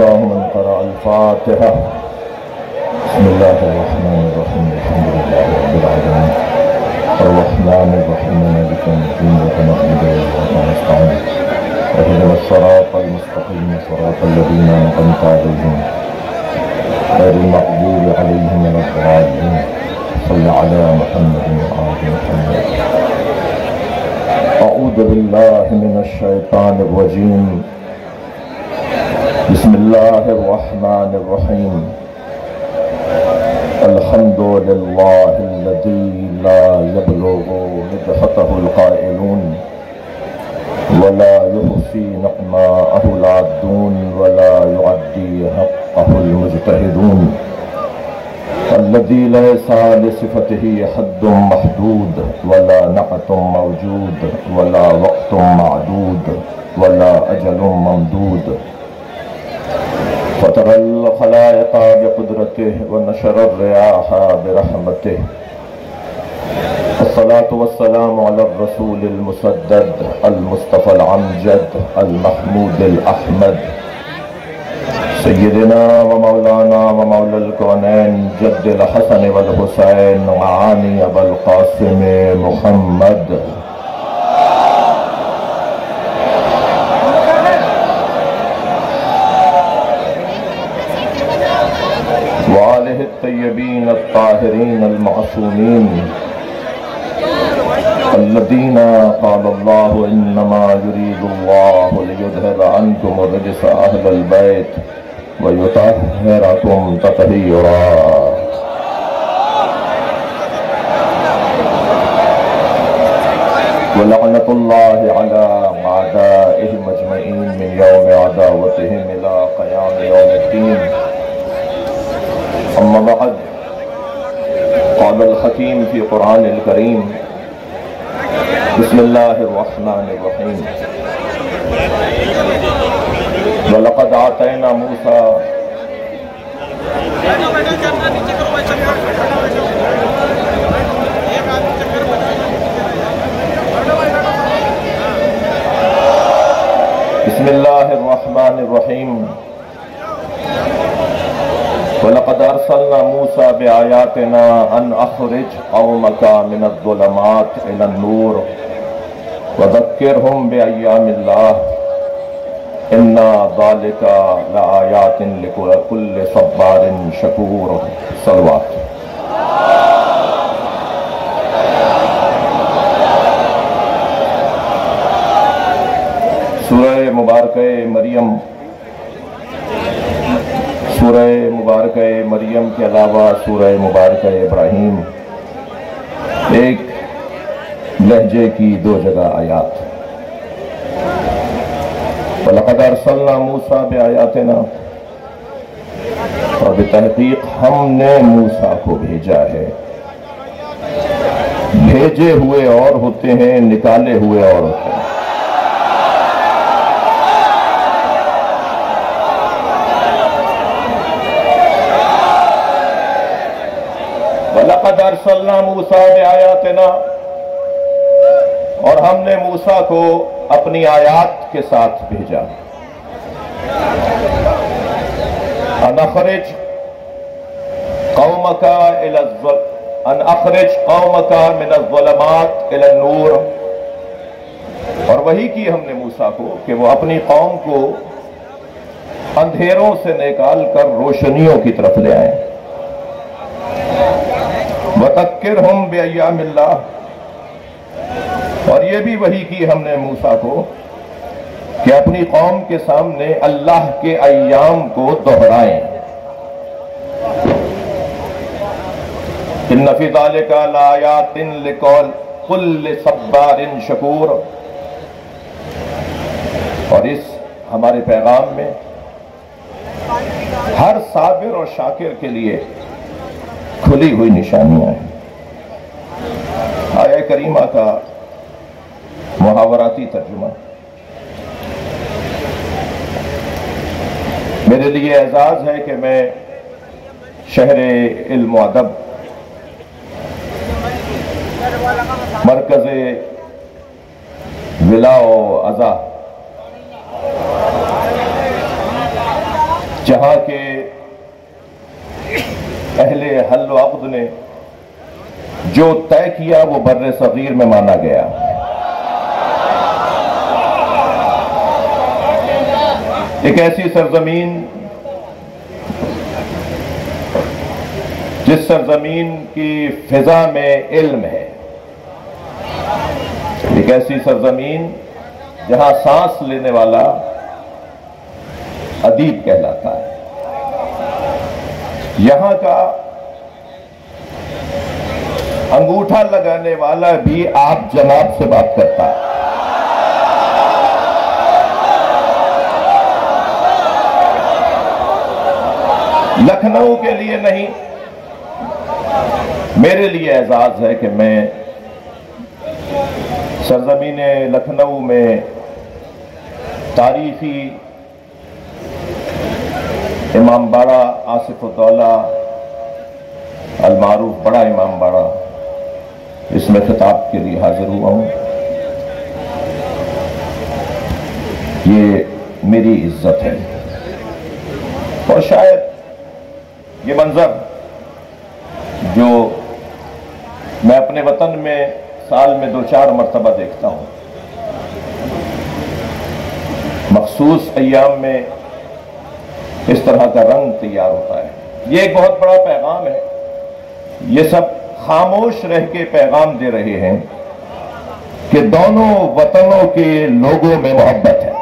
الله من قرأ الفاتحة. بسم الله الرحمن الرحيم الحمد لله رب العالمين الرحمن الرحيم مالك يوم الدين إياك نعبد وإياك نستعين اهدنا الصراط المستقيم صراط الذين أنعمت عليهم غير المغضوب عليهم ولا الضالين. صل على محمد وآل محمد. أعوذ بالله من الشيطان الرجيم. بسم الله الرحمن الرحيم. الحمد لله الذي لا يبلغ مدحته القائلون ولا يحصي نعماءه العادون ولا يعدي حقه المجتهدون، الذي ليس لصفته حد محدود ولا نعت موجود ولا وقت معدود ولا أجل ممدود، فترى الخلائق بقدرته ونشر الرياح برحمته. الصلاة والسلام على الرسول المسدد المصطفى العمجد المحمود الأحمد سيدنا ومولانا ومولى الكونين جد الحسن والحسين وعاني أبا القاسم محمد وآله الطيبين الطاهرين المعصومين الذين قال الله إنما يريد الله ليذهب عنكم الرجس أهل البيت ويطهركم تطهيرا. ولعنة الله على أعدائهم أجمعين من يوم عداوتهم إلى قيام يوم الدين. أما بعد، قال الحكيم في قرآن الكريم: بسم الله الرحمن الرحيم. وَلَقَدْ آتَيْنَا مُوسَى بسم الله الرحمن الرحيم. وَلَقَدْ أَرْسَلْنَا مُوسَى بِآيَاتِنَا أَنْ أَخْرِجْ قَوْمَكَ مِنَ الظُّلُمَاتِ إِلَى النُّورِ وَذَكِّرْهُمْ بِأَيَّامِ اللَّهِ إِنَّ ذَلِكَ لَآيَاتٍ لِكُلِّ صَبَّارٍ شَكُورٍ. صلوات. سورہ مبارکہ مریم، سورہ مبارکہ مریم کے علاوہ سورہ مبارکہ ابراہیم ایک لہجے کی دو جگہ آیات. وَلَقَدْ أَرْسَلْنَا مُوسَى بِآيَاتِنَا، اور بتحقیق ہم نے موسیٰ کو بھیجا ہے. بھیجے ہوئے اور ہوتے ہیں، نکالے ہوئے اور ہوتے ہیں. وَلَقَدْ أَرْسَلْنَا مُوسَى بِآيَاتِنَا، اور ہم نے موسیٰ کو اپنی آیات کے ساتھ بھیجا. أَنْ أَخْرِجْ قَوْمَكَ مِنَ الظُّلُمَاتِ إِلَى النُّورِ، اور وحی کی ہم نے موسیٰ کو کہ وہ اپنی قوم کو اندھیروں سے نکال کر روشنیوں کی طرف لے آئیں. وَذَكِّرْهُمْ بِأَيَّامِ اللَّهِ، اور یہ بھی وحی کی ہم نے موسیٰ کو کہ اپنی قوم کے سامنے اللہ کے ایام کو دہرائیں. إِنَّ فِي ذَلِكَ لَآيَاتٍ لِكُلِّ صَبَّارٍ شَكُورٍ، اور اس ہمارے پیغام میں ہر صابر اور شاکر کے لیے کھلی ہوئی نشانیاں ہیں. آیہ کریمہ کا محاوراتی ترجمہ. میرے لیے اعزاز ہے کہ میں شہر علم و ادب مرکز ولا و ازا جہاں کے اہل حل و عقد نے جو طے کیا وہ بر صغیر میں مانا گیا. ایک ایسی سرزمین جس سرزمین کی فضا میں علم ہے، ایک ایسی سرزمین جہاں سانس لینے والا ادیب کہلاتا ہے. یہاں کا انگوٹھا لگانے والا بھی آپ جناب سے بات کرتا ہے. لکھنؤ کے لیے نہیں، میرے لیے اعزاز ہے کہ میں سرزمین لکھنؤ میں تاریخی امام باڑہ آصف الدولہ المعروف بڑا امام باڑہ، اس میں خطاب کے لیے حاضر ہوا ہوں. یہ میری عزت ہے، اور شاید یہ منظر جو میں اپنے وطن میں سال میں 2-4 مرتبہ دیکھتا ہوں، مخصوص ایام میں اس طرح کا رنگ تیار ہوتا ہے. یہ ایک بہت بڑا پیغام ہے. یہ سب خاموش رہ کے پیغام دے رہے ہیں کہ دونوں وطنوں کے لوگوں میں محبت ہے.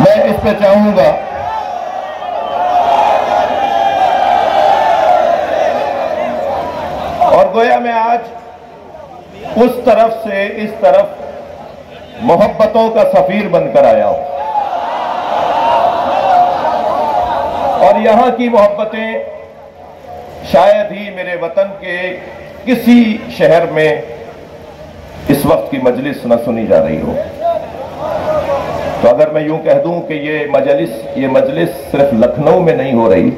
میں اس پہ چاہوں گا اور گویا میں آج اس طرف سے اس طرف محبتوں کا سفیر بن کر آیا ہوں، اور یہاں کی محبتیں شاید ہی میرے وطن کے کسی شہر میں اس وقت کی مجلس نہ سنی جا رہی ہو. تو اگر میں یوں کہہ دوں کہ یہ مجلس صرف لکھنؤ میں نہیں ہو رہی،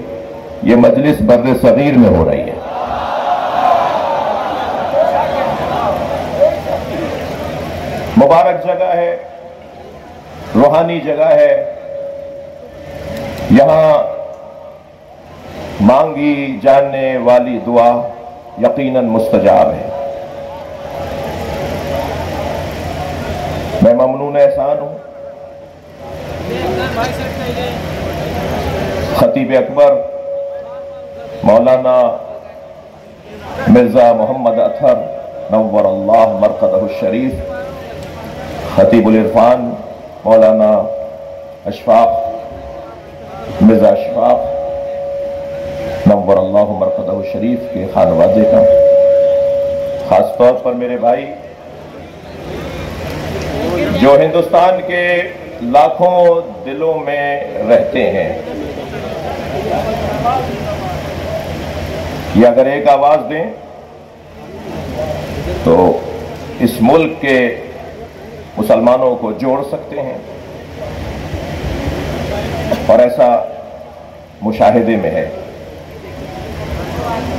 یہ مجلس بر صغیر میں ہو رہی ہے. مبارک جگہ ہے، روحانی جگہ ہے. یہاں مانگی جانے والی دعا یقیناً مستجاب ہے. میں ممنون احسان ہوں خطیب اکبر مولانا مرزا محمد اطہر نور اللہ مرقدہ الشریف، خطیب العرفان مولانا اشفاق مرزا اشفاق نور اللہ مرقدہ الشریف کے خانوادے کا، خاص طور پر میرے بھائی جو ہندوستان کے لاکھوں دلوں میں رہتے ہیں. یہ اگر ایک آواز دیں تو اس ملک کے مسلمانوں کو جوڑ سکتے ہیں، اور ایسا مشاہدے میں ہے.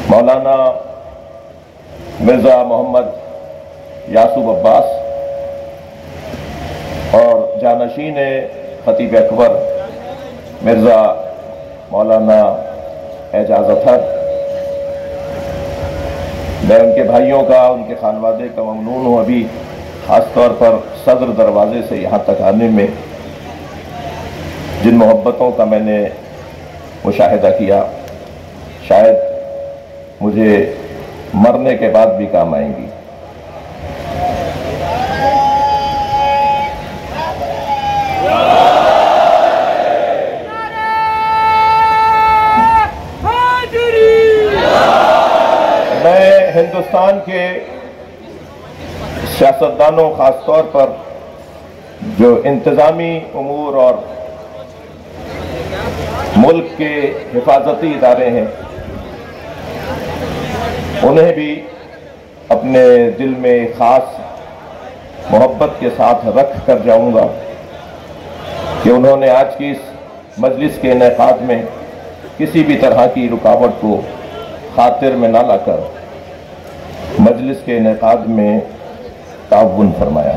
مولانا مرزا محمد یعقوب عباس اور جانشین خطیب اکبر مرزا مولانا اعجاز اطہر، میں ان کے بھائیوں کا، ان کے خانوادے کا ممنون ہوں. ابھی خاص طور پر صدر دروازے سے یہاں تک آنے میں جن محبتوں کا میں نے مشاہدہ کیا، شاید مجھے مرنے کے بعد بھی کام آئیں گی. میں ہندوستان کے سیاستدانوں، خاص طور پر جو انتظامی امور اور ملک کے حفاظتی ادارے ہیں، انہیں بھی اپنے دل میں خاص محبت کے ساتھ رکھ کر جاؤں گا کہ انہوں نے آج کی اس مجلس کے انعقاد میں کسی بھی طرح کی رکاوٹ کو خاطر میں نہ لا کر مجلس کے انعقاد میں تعاون فرمایا.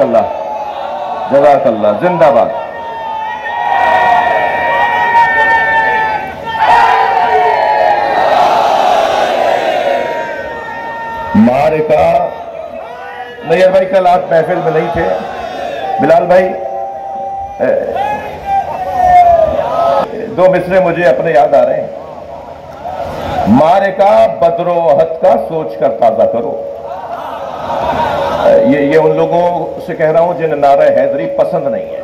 جزاک اللہ، جزاک اللہ، زندہ باد۔ معرکہ، نیئر بھائی کل آپ محفل میں نہیں تھے، بلال بھائی دو مصرے مجھے اپنے یاد آ رہے ہیں۔ معرکہ بدر و احد کا سوچ کر تازہ کرو۔ یہ ان لوگوں سے کہہ رہا ہوں جنہیں نعرہ حیدری پسند نہیں ہے۔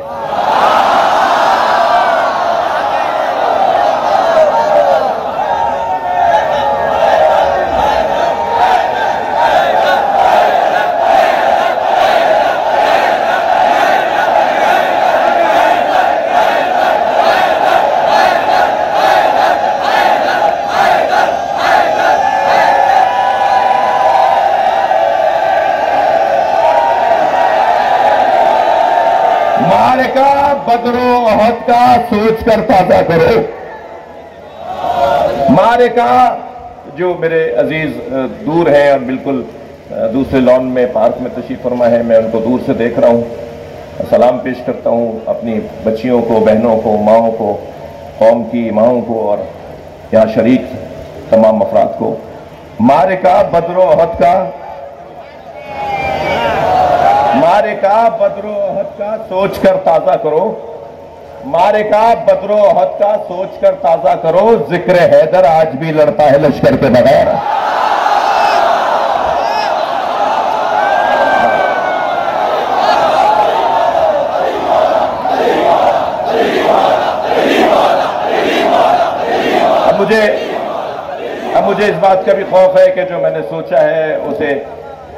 معرکہ بدر و احد کا سوچ کر تازہ کرو۔ معرکہ، جو میرے عزیز دور ہیں اور بالکل دوسرے لان میں پارک میں تشریف فرما ہے، میں ان کو دور سے دیکھ رہا ہوں، سلام پیش کرتا ہوں اپنی بچیوں کو، بہنوں کو، ماؤں کو، قوم کی ماؤں کو اور یہاں شریک تمام افراد کو۔ معرکہ بدر و احد کا، معرکہ بدر و احد کا سوچ کر تازہ کرو۔ معرکہ بدر و احد کا سوچ کر تازہ کرو، ذکر حیدر آج بھی لڑتا ہے لشکر کے بغیر۔ اب مجھے اس بات کا بھی خوف ہے کہ جو میں نے سوچا ہے اسے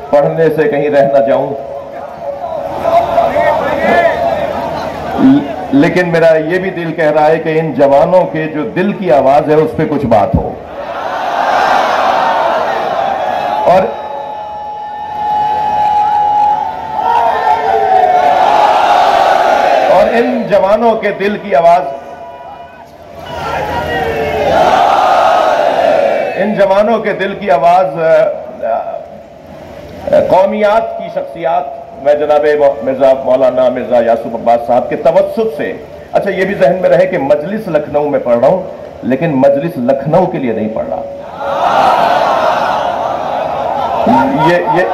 پڑھنے سے کہیں رہ نہ جاؤں، لیکن میرا یہ بھی دل کہہ رہا ہے کہ ان جوانوں کے جو دل کی آواز ہے اس پہ کچھ بات ہو، اور ان جوانوں کے دل کی آواز، ان جوانوں کے دل کی آواز قومیات کی شخصیات، میں جناب مرزا مولانا مرزا یاسف عباس صاحب کے توسط سے، اچھا یہ بھی ذہن میں رہے کہ مجلس لکھنؤ میں پڑھ رہا ہوں، لیکن مجلس لکھنؤ کے لیے نہیں پڑھ رہا۔ یہ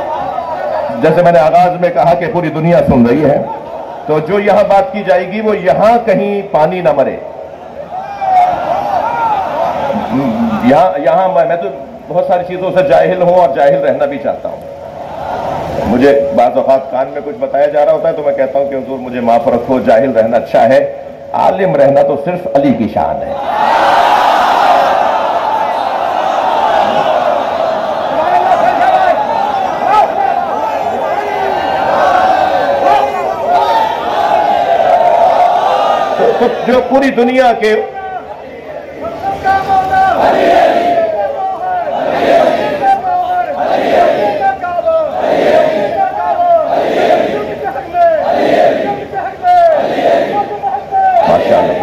جیسے میں نے آغاز میں کہا کہ پوری دنیا سن رہی ہے، تو جو یہاں بات کی جائے گی وہ یہاں کہیں پانی نہ مرے۔ یہاں میں تو بہت ساری چیزوں سے جاہل ہوں اور جاہل رہنا بھی چاہتا ہوں۔ مجھے بعض اوقات کان میں کچھ بتایا جا رہا ہوتا ہے تو میں کہتا ہوں کہ حضور مجھے معاف رکھو، جاہل رہنا اچھا ہے، عالم رہنا تو صرف علی کی شان ہے۔ تو جو پوری دنیا کے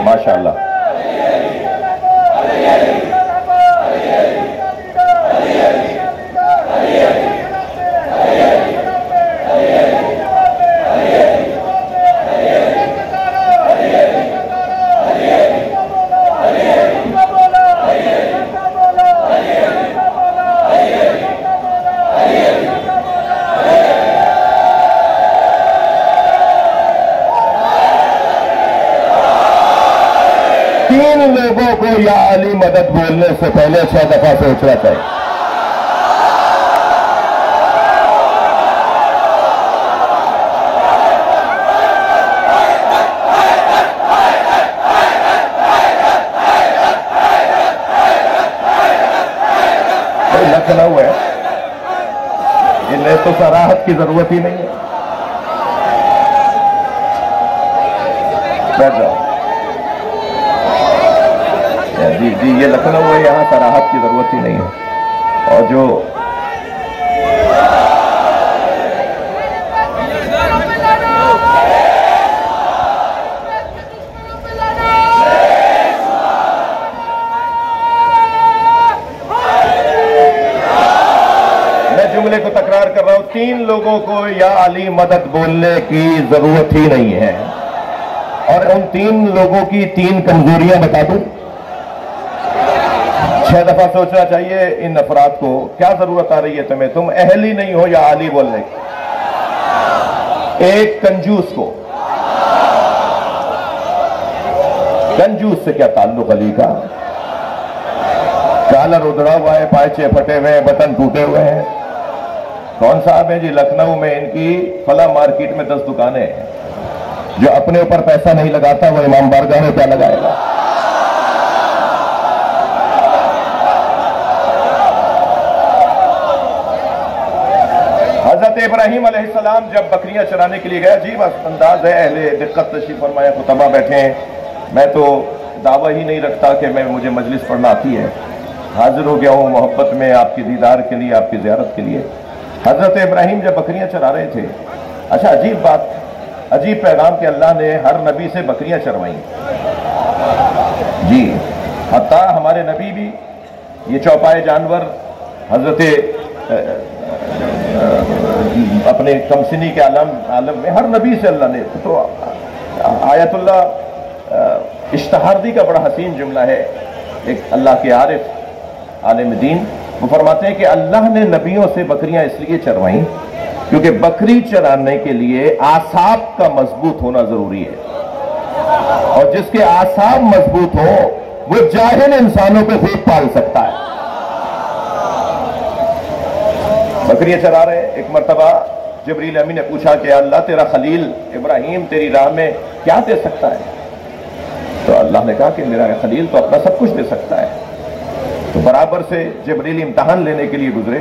ماشاءاللہ لوگوں کو یا علی مدد بولنے سے پہلے 6 دفعہ سوچنا چاہیے۔ لکھنؤ ہے، انہیں تو صراحت کی ضرورت ہی نہیں ہے۔ بیٹھ جاؤ جی، یہ لکھنؤ ہے، یہاں صراحت کی ضرورت ہی نہیں ہے۔ اور جو میں جملے کو تکرار کر رہا ہوں، تین لوگوں کو یا علی مدد بولنے کی ضرورت ہی نہیں ہے، اور ان تین لوگوں کی تین کمزوریاں بتا دوں۔ 6 دفعہ سوچنا چاہیے ان افراد کو، کیا ضرورت آ رہی ہے تمہیں؟ تم اہل ہی نہیں ہو یا علی بولنے کی۔ ایک کنجوس کو، کنجوس سے کیا تعلق علی کا؟ کالر ادھڑا ہوا ہے، پائچے پھٹے ہوئے ہیں، بٹن ٹوٹے ہوئے ہیں۔ کون صاحب ہیں جی؟ لکھنؤ میں ان کی فلاں مارکیٹ میں 10 دکانیں ہیں۔ جو اپنے اوپر پیسہ نہیں لگاتا وہ امام بارگاہ میں کیا لگائے گا؟ حضرت ابراہیم علیہ السلام جب بکریاں چرانے کے لیے گئے، عجیب انداز ہے، اہل دقت تشریف فرمایا خطبہ بیٹھے ہیں، میں تو دعویٰ ہی نہیں رکھتا کہ مجھے مجلس پڑھنا آتی ہے، حاضر ہو گیا ہوں محبت میں آپ کی دیدار کے لیے، آپ کی زیارت کے لیے۔ حضرت ابراہیم جب بکریاں چرا رہے تھے، اچھا عجیب بات، عجیب پیغام کہ اللہ نے ہر نبی سے بکریاں چروائیں جی، حتیٰ ہمارے نبی بھی یہ چوپائے جانور حضرت اپنے کمسنی کے عالم میں ہر نبی سے اللہ نے، تو آیت اللہ اشتہاردی کا بڑا حسین جملہ ہے، ایک اللہ کے عارف عالم دین، وہ فرماتے ہیں کہ اللہ نے نبیوں سے بکریاں اس لیے چروائیں کیونکہ بکری چرانے کے لیے اعصاب کا مضبوط ہونا ضروری ہے، اور جس کے اعصاب مضبوط ہو وہ جاہل انسانوں کو خوب پال سکتا ہے۔ بکریاں چرا رہے، ایک مرتبہ جبریل امین نے پوچھا کہ اللہ تیرا خلیل ابراہیم تیری راہ میں کیا دے سکتا ہے؟ تو اللہ نے کہا کہ میرا خلیل تو اپنا سب کچھ دے سکتا ہے۔ تو برابر سے جبریل امتحان لینے کے لیے گزرے،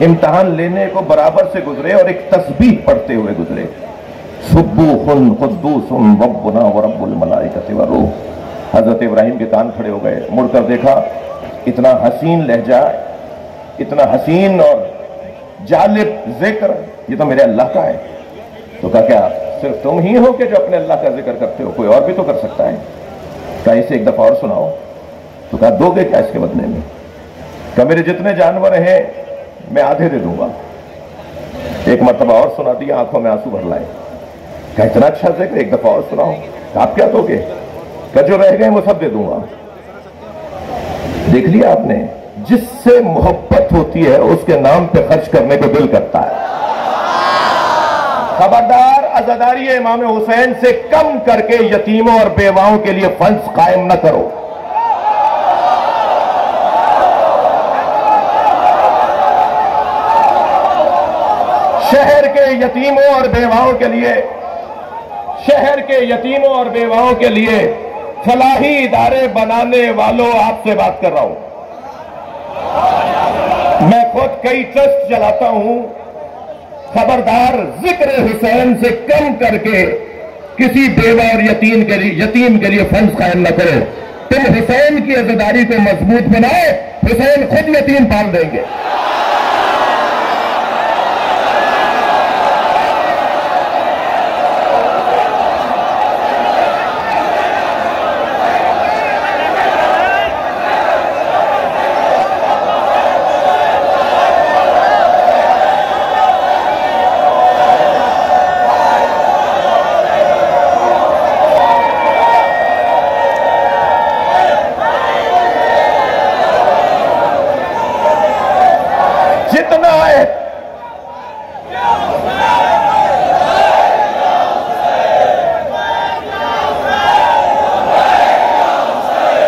امتحان لینے کو برابر سے گزرے اور ایک تسبیح پڑھتے ہوئے گزرے، سبوح قدوس ربنا ورب الملائکۃ والروح۔ حضرت ابراہیم کے کان کھڑے ہو گئے، مڑ کر دیکھا، اتنا حسین لہجہ، اتنا حسین اور جالب ذکر، یہ تو میرے اللہ کا ہے۔ تو کہا کیا صرف تم ہی ہو کہ جو اپنے اللہ کا ذکر کرتے ہو؟ کوئی اور بھی تو کر سکتا ہے۔ کہا اسے ایک دفعہ اور سناؤ۔ تو کہا دو گے کیا اس کے بدلے میں؟ کہا میرے جتنے جانور ہیں میں آدھے دے دوں گا۔ ایک مرتبہ اور سنا دیا، آنکھوں میں آنسو بھر لائے۔ کہا اتنا اچھا ذکر، ایک دفعہ اور سناؤ۔ کہا آپ کیا دو گے؟ کہا جو رہ گئے وہ سب دے دوں گا۔ دیکھ لیا آپ نے، جس سے محبت ہوتی ہے اس کے نام پہ خرچ کرنے کو دل کرتا ہے۔ خبردار عزاداری امام حسین سے کم کر کے یتیموں اور بیواؤں کے لیے فنڈز قائم نہ کرو۔ شہر کے یتیموں اور بیواؤں کے لیے، شہر کے یتیموں اور بیواؤں کے لیے فلاحی ادارے بنانے والوں، آپ سے بات کر رہا ہوں۔ میں خود کئی ٹرسٹ چلاتا ہوں، خبردار ذکر حسین سے کم کر کے کسی بیوہ اور یتیم کے لیے فنڈز قائم نہ کرو۔ تم حسین کی عزاداری کو مضبوط بنائے، حسین خود یتیم پال دیں گے۔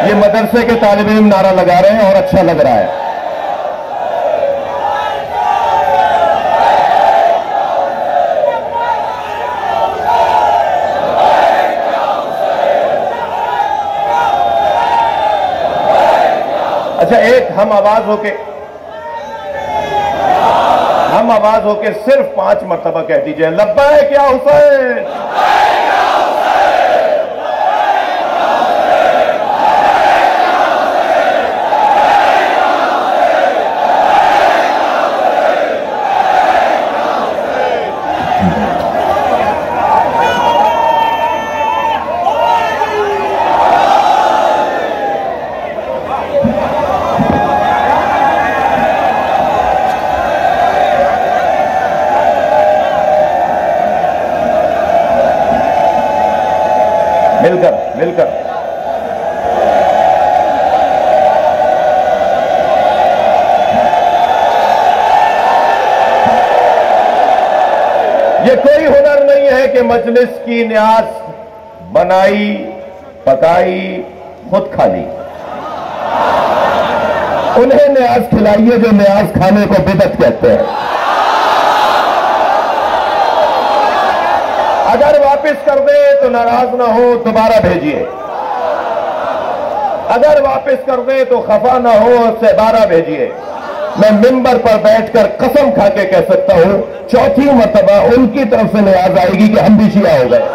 یہ مدرسے کے طالب علم نعرہ لگا رہے ہیں اور اچھا لگ رہا ہے۔ اچھا ایک ہم آواز ہو کے صرف 5 مرتبہ کہہ دیجئے، لبیک یا حسین۔ یہ کوئی ہنر نہیں ہے کہ مجلس کی نیاز بنائی پکائی خود کھا لی. انہیں نیاز کھلائیے جو نیاز کھانے کو بدعت کہتے ہیں. اگر واپس کر دے تو ناراض نہ ہو, دوبارہ بھیجیے. اگر واپس کر دے تو خفا نہ ہو, اس سے بارہ بھیجیے. میں ممبر پر بیٹھ کر قسم کھا کے کہہ سکتا ہوں چوتھی مرتبہ ان کی طرف سے نیاز آئے گی کہ ہم بھی شیعہ ہو گئے.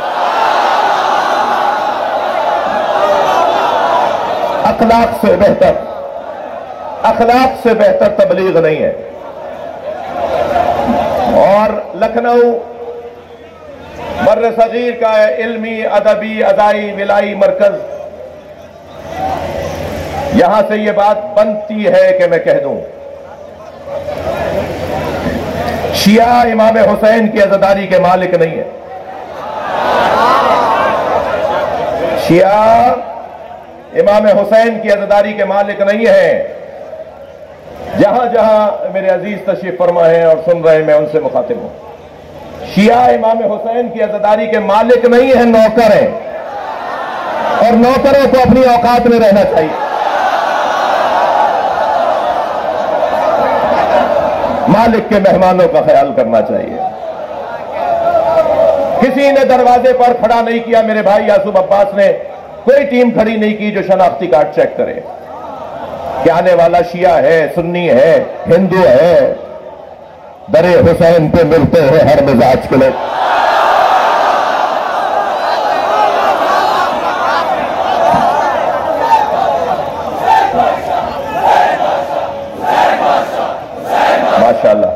اخلاق سے بہتر تبلیغ نہیں ہے. اور لکھنؤ بر صغیر کا علمی ادبی ادائی ولائی مرکز, یہاں سے یہ بات بنتی ہے کہ میں کہہ دوں, شیعہ امام حسین کی عزاداری کے مالک نہیں ہے. شیعہ امام حسین کی عزاداری کے مالک نہیں ہے. جہاں جہاں میرے عزیز تشریف فرما ہیں اور سن رہے ہیں, میں ان سے مخاطب ہوں. شیعہ امام حسین کی عزاداری کے مالک نہیں ہیں, نوکر ہیں. اور نوکروں کو اپنی اوقات میں رہنا چاہیے. مالک کے مہمانوں کا خیال کرنا چاہیے. کسی نے دروازے پر کھڑا نہیں کیا, میرے بھائی یاسوب عباس نے کوئی ٹیم کھڑی نہیں کی جو شناختی کارڈ چیک کرے کہ آنے والا شیعہ ہے, سنی ہے, ہندو ہے. در حسین پہ ملتے ہیں ہر مزاج کے لوگ. ماشاءاللہ.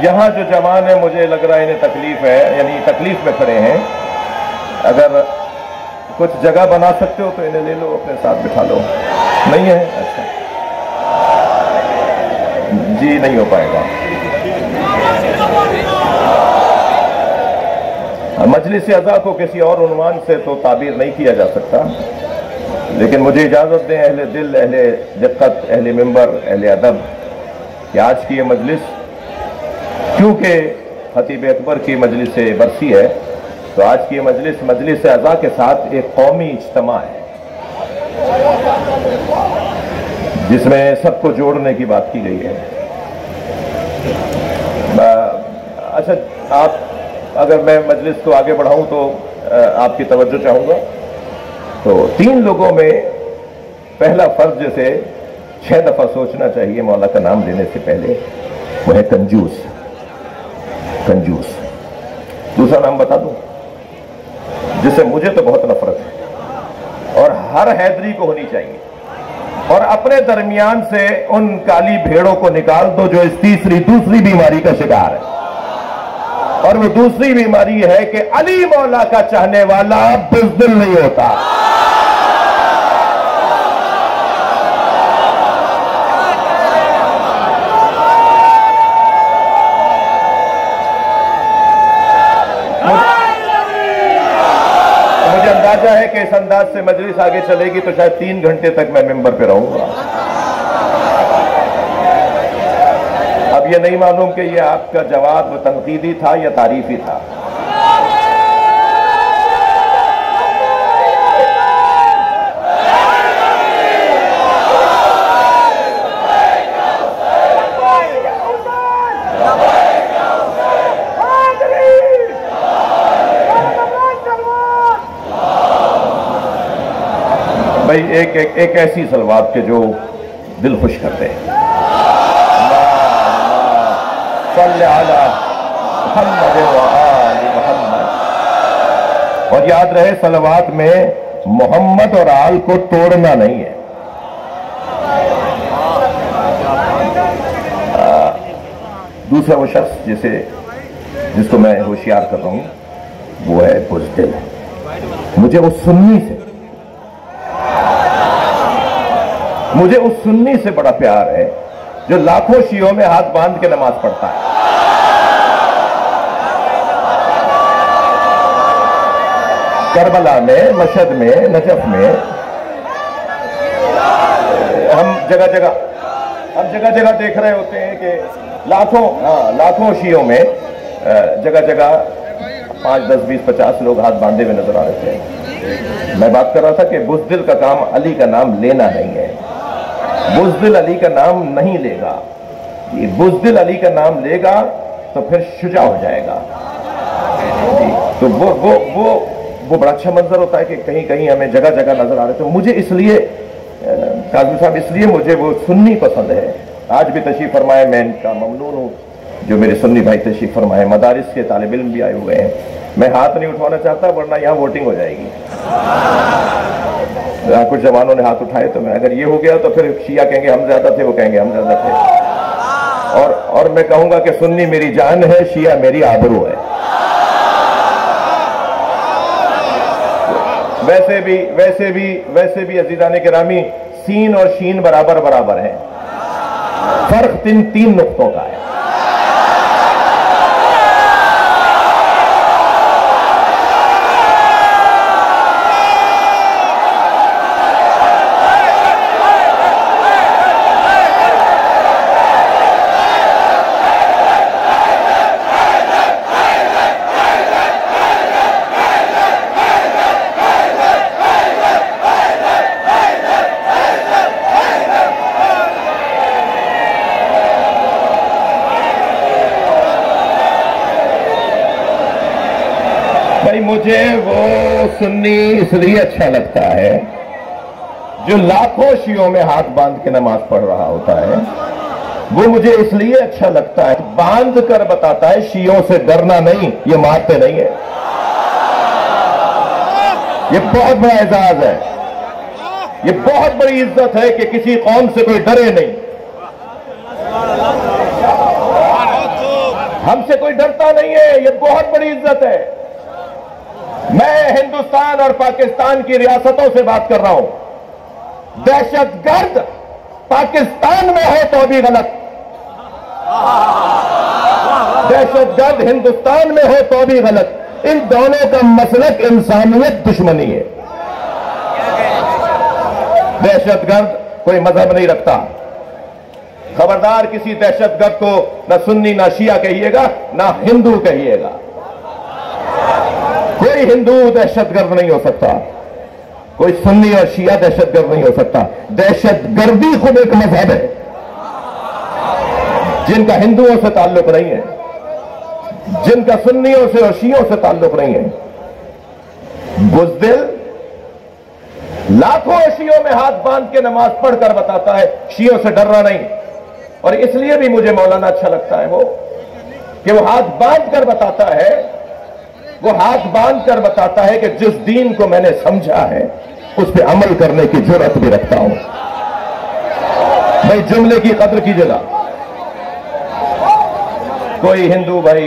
یہاں جو جوان ہیں مجھے لگ رہا ہے انہیں تکلیف ہے, یعنی تکلیف میں کھڑے ہیں. اگر کچھ جگہ بنا سکتے ہو تو انہیں لے لو, اپنے ساتھ بٹھا لو. نہیں ہے؟ اچھا جی, نہیں ہو پائے گا. مجلس اعضاء کو کسی اور عنوان سے تو تعبیر نہیں کیا جا سکتا, لیکن مجھے اجازت دیں اہل دل, اہل دقت, اہل منبر, اہل ادب, کہ آج کی یہ مجلس کیونکہ خطیب اکبر کی مجلس برسی ہے, تو آج کی یہ مجلس اعضاء کے ساتھ ایک قومی اجتماع ہے جس میں سب کو جوڑنے کی بات کی گئی ہے. اچھا, آپ اگر میں مجلس کو آگے بڑھاؤں تو آپ کی توجہ چاہوں گا. تو 3 لوگوں میں پہلا فرض جیسے 6 دفعہ سوچنا چاہیے مولا کا نام لینے سے پہلے, وہ ہے کنجوس. دوسرا نام بتا دوں جس سے مجھے تو بہت نفرت ہے اور ہر حیدری کو ہونی چاہیے, اور اپنے درمیان سے ان کالی بھیڑوں کو نکال دو جو اس دوسری بیماری کا شکار ہے. اور وہ دوسری بیماری ہے کہ علی مولا کا چاہنے والا بزدل نہیں ہوتا. مجھے اندازہ ہے کہ اس انداز سے مجلس آگے چلے گی تو شاید 3 گھنٹے تک میں ممبر پہ رہوں گا. اب یہ نہیں معلوم کہ یہ آپ کا جواب تنقیدی تھا یا تعریفی تھا. بھائی ایک ایسی صلوات کے جو دل خوش کرتے ہیں. صلی علی محمد و آل محمد. اور یاد رہے صلوات میں محمد اور آل کو توڑنا نہیں ہے. دوسرا وہ شخص جس کو میں ہوشیار کر رہا ہوں وہ ہے بزدل. مجھے اس سنی سے بڑا پیار ہے جو لاکھوں شیعوں میں ہاتھ باندھ کے نماز پڑھتا ہے. کربلا میں، مشہد میں، نجف میں ہم جگہ جگہ دیکھ رہے ہوتے ہیں کہ لاکھوں شیعوں میں جگہ جگہ 5، 10، 20، 50 لوگ ہاتھ باندھے ہوئے نظر آ رہے تھے۔ میں بات کر رہا تھا کہ بزدل کا کام علی کا نام لینا نہیں ہے، بزدل علی کا نام نہیں لے گا، بزدل علی کا نام لے گا تو پھر شجاع ہو جائے گا۔ تو وہ بڑا اچھا منظر ہوتا ہے کہ کہیں ہمیں جگہ جگہ نظر آ رہے تھے۔ مجھے اس لیے کاظمی صاحب، اس لیے مجھے وہ سنی پسند ہے۔ آج بھی تشریف فرمائے، میں ان کا ممنون ہوں جو میرے سنی بھائی تشریف فرمائے، مدارس کے طالب علم بھی آئے ہوئے ہیں۔ میں ہاتھ نہیں اٹھانا چاہتا ورنہ یہاں ووٹنگ ہو جائے گی۔ کچھ جوانوں نے ہاتھ اٹھائے تو اگر یہ ہو گیا تو پھر شیعہ کہیں گے ہم زیادہ تھے، وہ کہیں گے ہم زیادہ تھے، اور میں کہوں گا کہ سنی میری جان ہے، شیعہ میری آبرو ہے۔ ویسے بھی عزیزان گرامی، سین اور شین برابر ہیں، فرق تین نقطوں کا ہے۔ مجھے وہ سنی اس لیے اچھا لگتا ہے جو لاکھوں شیعوں میں ہاتھ باندھ کے نماز پڑھ رہا ہوتا ہے، وہ مجھے اس لیے اچھا لگتا ہے، باندھ کر بتاتا ہے شیعوں سے ڈرنا نہیں، یہ مارتے نہیں ہے۔ یہ بہت بڑا اعزاز ہے، یہ بہت بڑی عزت ہے کہ کسی قوم سے کوئی ڈرے نہیں۔ ہم سے کوئی ڈرتا نہیں ہے، یہ بہت بڑی عزت ہے۔ میں ہندوستان اور پاکستان کی ریاستوں سے بات کر رہا ہوں، دہشت گرد پاکستان میں ہو تو بھی غلط، دہشت گرد ہندوستان میں ہو تو بھی غلط۔ ان دونوں کا مسلک انسانیت دشمنی ہے۔ دہشت گرد کوئی مذہب نہیں رکھتا، خبردار کسی دہشت گرد کو نہ سنی نہ شیعہ کہیے گا نہ ہندو کہیے گا۔ کوئی ہندو دہشت گرد نہیں ہو سکتا، کوئی سنی اور شیعہ دہشت گرد نہیں ہو سکتا۔ دہشت گردی خود ایک مذہب ہے جن کا ہندوؤں سے تعلق نہیں ہے، جن کا سنیوں سے اور شیعوں سے تعلق نہیں ہے۔ بزدل لاکھوں شیعوں میں ہاتھ باندھ کے نماز پڑھ کر بتاتا ہے شیعوں سے ڈرنا نہیں، اور اس لیے بھی مجھے مولانا اچھا لگتا ہے وہ کہ وہ ہاتھ باندھ کر بتاتا ہے، وہ ہاتھ باندھ کر بتاتا ہے کہ جس دین کو میں نے سمجھا ہے اس پہ عمل کرنے کی جرأت بھی رکھتا ہوں۔ بھائی جملے کی قدر کیجیے گا۔ کوئی ہندو بھائی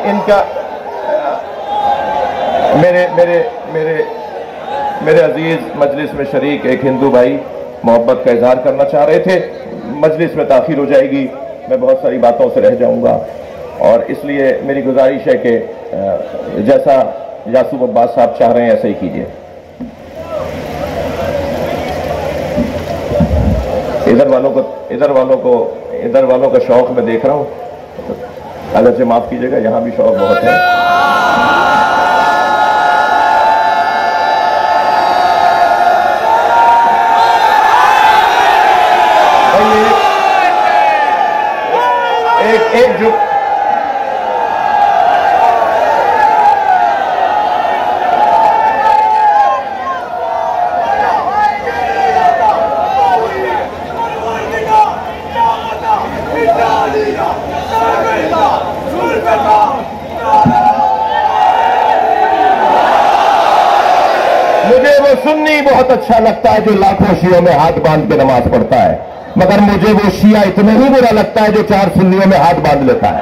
ان کا میرے عزیز مجلس میں شریک ایک ہندو بھائی محبت کا اظہار کرنا چاہ رہے تھے، مجلس میں تاخیر ہو جائے گی، میں بہت ساری باتوں سے رہ جاؤں گا، اور اس لیے میری گزارش ہے کہ جیسا یاسوف عباس صاحب چاہ رہے ہیں ایسا ہی کیجیے۔ ادھر والوں کا شوق میں دیکھ رہا ہوں، اگرچہ معاف کیجیے گا یہاں بھی شوق بہت ہے۔ ایک جو مجھے وہ سنی بہت اچھا لگتا ہے جو لاکھوں شیعوں میں ہاتھ باندھ کے نماز پڑھتا ہے، مگر مجھے وہ شیعہ اتنا ہی برا لگتا ہے جو 4 سنیوں میں ہاتھ باندھ لیتا ہے۔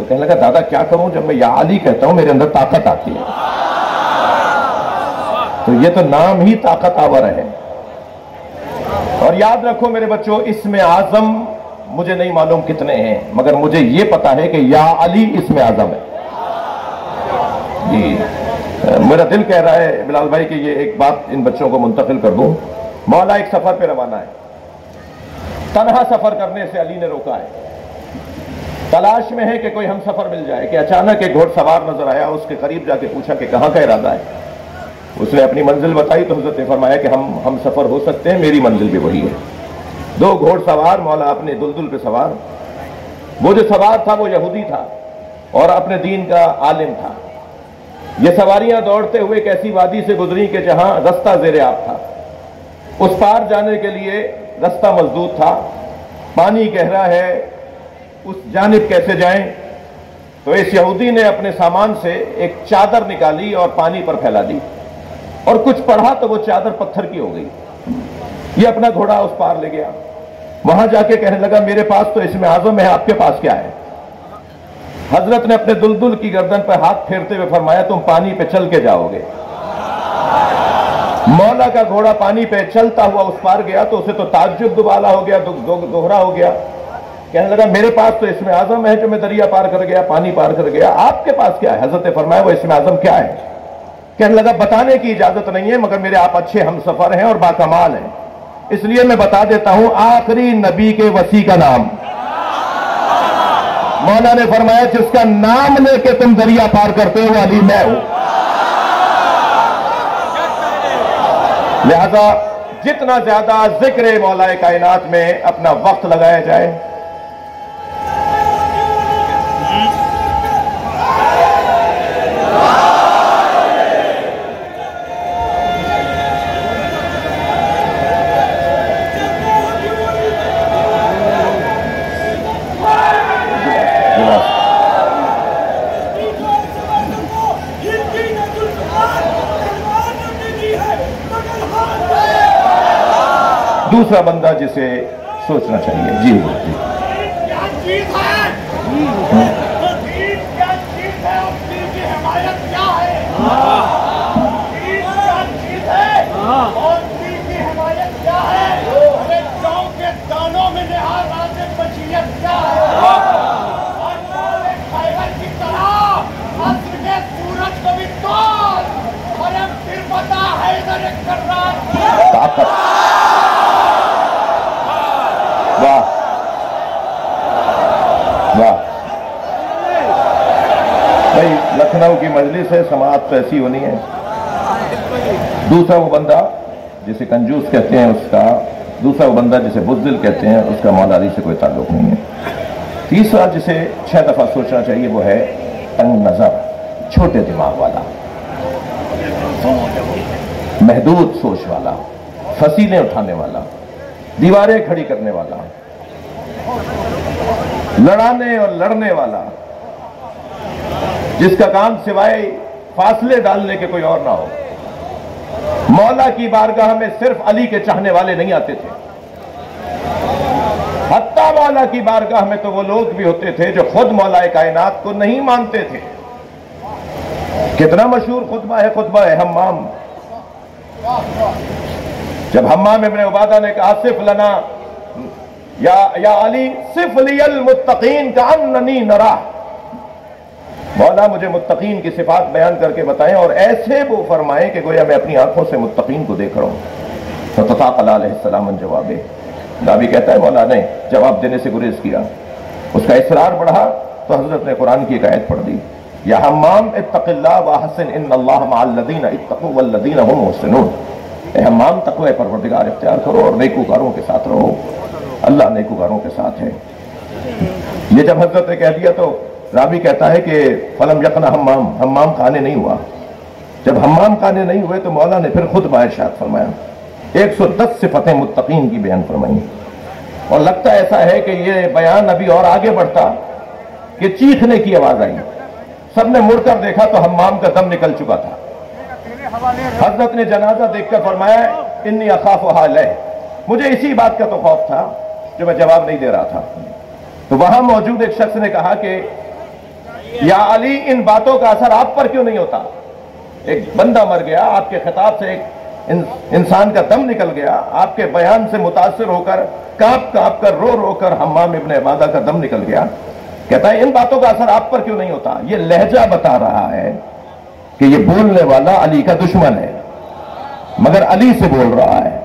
تو کہنے لگا دادا کیا کروں، جب میں یا علی کہتا ہوں میرے اندر طاقت آتی ہے. تو یہ تو نام ہی طاقت آور ہے. اور یاد رکھو میرے بچوں، اسم اعظم مجھے نہیں معلوم کتنے ہیں، مگر مجھے یہ پتا ہے کہ یا علی اسم اعظم ہے. جی میرا دل کہہ رہا ہے بلال بھائی کہ یہ ایک بات ان بچوں کو منتقل کر دوں. مولا ایک سفر پہ روانہ ہے، تنہا سفر کرنے سے علی نے روکا ہے. تلاش میں ہے کہ کوئی ہم سفر مل جائے کہ اچانک ایک گھوڑ سوار نظر آیا. اس کے قریب جا کے پوچھا کہ کہاں کا ارادہ ہے. اس نے اپنی منزل بتائی تو حضرت نے فرمایا کہ ہم سفر ہو سکتے ہیں، میری منزل بھی وہی ہے. دو گھوڑ سوار، مولا اپنے دلدل پہ سوار. وہ جو سوار تھا وہ یہودی تھا اور اپنے دین کا عالم تھا. یہ سواریاں دوڑتے ہوئے ایک ایسی وادی سے گزری کہ جہاں رستہ زیر آب تھا. اس پار جانے کے لیے رستہ مسدود تھا، پانی گہرا ہے، اس جانب کیسے جائیں. تو اس یہودی نے اپنے سامان سے ایک چادر نکالی اور پانی پر پھیلا دی اور کچھ پڑھا تو وہ چادر پتھر کی ہو گئی. یہ اپنا گھوڑا اس پار لے گیا. وہاں جا کے کہنے لگا میرے پاس تو اسم اعظم ہے، آپ کے پاس کیا ہے؟ حضرت نے اپنے دلدل کی گردن پہ ہاتھ پھیرتے ہوئے فرمایا تم پانی پہ چل کے جاؤ گے. مولا کا گھوڑا پانی پہ چلتا ہوا اس پار گیا تو اسے تو تعجب دوبالا ہو گیا، دوہرا ہو گیا. کہنے لگا میرے پاس تو اسم اعظم ہے جو میں دریا پار کر گیا، پانی پار کر گیا، آپ کے پاس کیا ہے؟ حضرت نے فرمایا وہ اسم اعظم کیا ہے؟ کہنے لگا بتانے کی اجازت نہیں ہے، مگر میرے آپ اچھے ہم سفر ہیں اور باکمال ہیں، اس لیے میں بتا دیتا ہوں آخری نبی کے وصی کا نام. مولا نے فرمایا جس کا نام لے کے تم دریا پار کرتے ہو علی میں ہوں. لہذا جتنا زیادہ ذکر مولا کائنات میں اپنا وقت لگایا جائے، دوسرا بندہ جسے سوچنا چاہیے. جی کیا چیز ہے اور دین کی حمایت کیا ہے؟ دین کیا چیز ہے اور دین کی حمایت کیا ہے؟ ارے چاؤ کے دانوں میں نہار راز بشیت کیا ہے؟ اور مولا خیبر کی طرح عصر کے سورج کو بھی توڑ اور اب پھر بتا حیدر کرار طاقت. واہ واہ بھائی، لکھنؤ کی مجلس ہے، سماعت تو ایسی ہونی ہے. دوسرا وہ بندہ جسے کنجوس کہتے ہیں اس کا، دوسرا وہ بندہ جسے بزدل کہتے ہیں اس کا مولا علی سے کوئی تعلق نہیں ہے. تیسرا جسے 6 دفعہ سوچنا چاہیے وہ ہے تنگ نظر، چھوٹے دماغ والا، محدود سوچ والا، فصیلیں اٹھانے والا، دیواریں کھڑی کرنے والا، لڑانے اور لڑنے والا، جس کا کام سوائے فاصلے ڈالنے کے کوئی اور نہ ہو. مولا کی بارگاہ میں صرف علی کے چاہنے والے نہیں آتے تھے، حتیٰ مولا کی بارگاہ میں تو وہ لوگ بھی ہوتے تھے جو خود مولا کائنات کو نہیں مانتے تھے. کتنا مشہور خطبہ ہے، خطبہ ہے حمام. جب حمام ابن عبادہ نے کہا صف لنا یا علی صف لی المتقین کأننی نراہ، مولا مجھے متقین کی صفات بیان کر کے بتائیں اور ایسے وہ فرمائیں کہ گویا میں اپنی آنکھوں سے متقین کو دیکھ رہا ہوں. تو فتقال علیہ السلام جواب نبی کہتا ہے مولا نے جواب دینے سے گریز کیا. اس کا اصرار بڑھا تو حضرت نے قرآن کی ایک آیت پڑھ دی، یا حمام اتق اللہ واحسن ان اللہ مع الذین اتقوا والذین هم محسنون. اے حمام تقوی پروردگار اختیار کرو اور نیکوکاروں کے ساتھ رہو، اللہ نیکوکاروں کے ساتھ ہے. یہ جب حضرت نے کہہ دیا تو راوی کہتا ہے کہ فلم یقنا حمام کھانے نہیں ہوا. جب حمام کھانے نہیں ہوئے تو مولا نے پھر خود ارشاد فرمایا، 110 صفتیں متقین کی بیان فرمائیں. اور لگتا ایسا ہے کہ یہ بیان ابھی اور آگے بڑھتا کہ چیخنے کی آواز آئی. سب نے مڑ کر دیکھا تو حمام کا دم نکل چکا تھا. حضرت نے جنازہ دیکھ کر فرمایا انی اخاف علیہ، مجھے اسی بات کا تو خوف تھا جو میں جواب نہیں دے رہا تھا. تو وہاں موجود ایک شخص نے کہا کہ یا علی ان باتوں کا اثر آپ پر کیوں نہیں ہوتا؟ ایک بندہ مر گیا، آپ کے خطاب سے ایک انسان کا دم نکل گیا، آپ کے بیان سے متاثر ہو کر کانپ کانپ کر رو رو کر حمام ابن عبادہ کا دم نکل گیا، کہتا ہے ان باتوں کا اثر آپ پر کیوں نہیں ہوتا؟ یہ لہجہ بتا رہا ہے کہ یہ بولنے والا علی کا دشمن ہے، مگر علی سے بول رہا ہے۔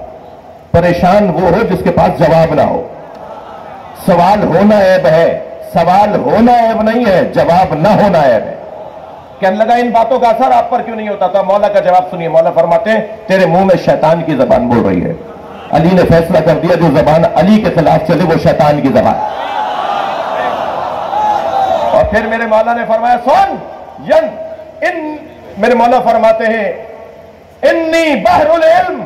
پریشان وہ ہو جس کے پاس جواب نہ ہو۔ سوال ہونا عیب ہے، سوال ہونا عیب نہیں ہے، جواب نہ ہونا عیب ہے۔ کہنے لگا ان باتوں کا اثر آپ پر کیوں نہیں ہوتا؟ تو مولا کا جواب سنیے، مولا فرماتے ہیں تیرے منہ میں شیطان کی زبان بول رہی ہے۔ علی نے فیصلہ کر دیا جو زبان علی کے خلاف چلے وہ شیطان کی زبان۔ اور پھر میرے مولا نے فرمایا سن میرے مولا فرماتے ہیں انی بحر العلم،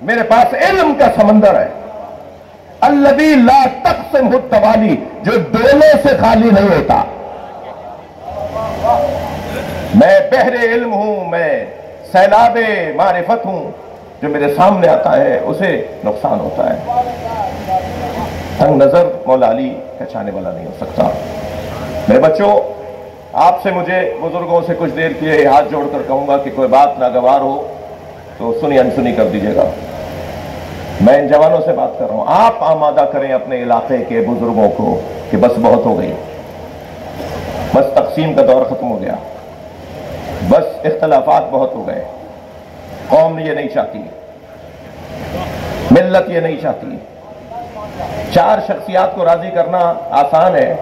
میرے پاس علم کا سمندر ہے، الذی لا تقسمہ التوالی، جو ڈولے سے خالی نہیں ہوتا۔ میں بحر علم ہوں، میں سیلاب معرفت ہوں، جو میرے سامنے آتا ہے اسے نقصان ہوتا ہے۔ تنگ نظر مولا علی کا چاہنے والا نہیں ہو سکتا۔ میرے بچوں، آپ سے مجھے بزرگوں سے کچھ دیر کے لیے ہاتھ جوڑ کر کہوں گا کہ کوئی بات ناگوار ہو تو سنی انسنی کر دیجیے گا۔ میں ان جوانوں سے بات کر رہا ہوں، آپ آمادہ کریں اپنے علاقے کے بزرگوں کو کہ بس بہت ہو گئی، بس تقسیم کا دور ختم ہو گیا، بس اختلافات بہت ہو گئے، قوم یہ نہیں چاہتی، ملت یہ نہیں چاہتی۔ 4 شخصیات کو راضی کرنا آسان ہے،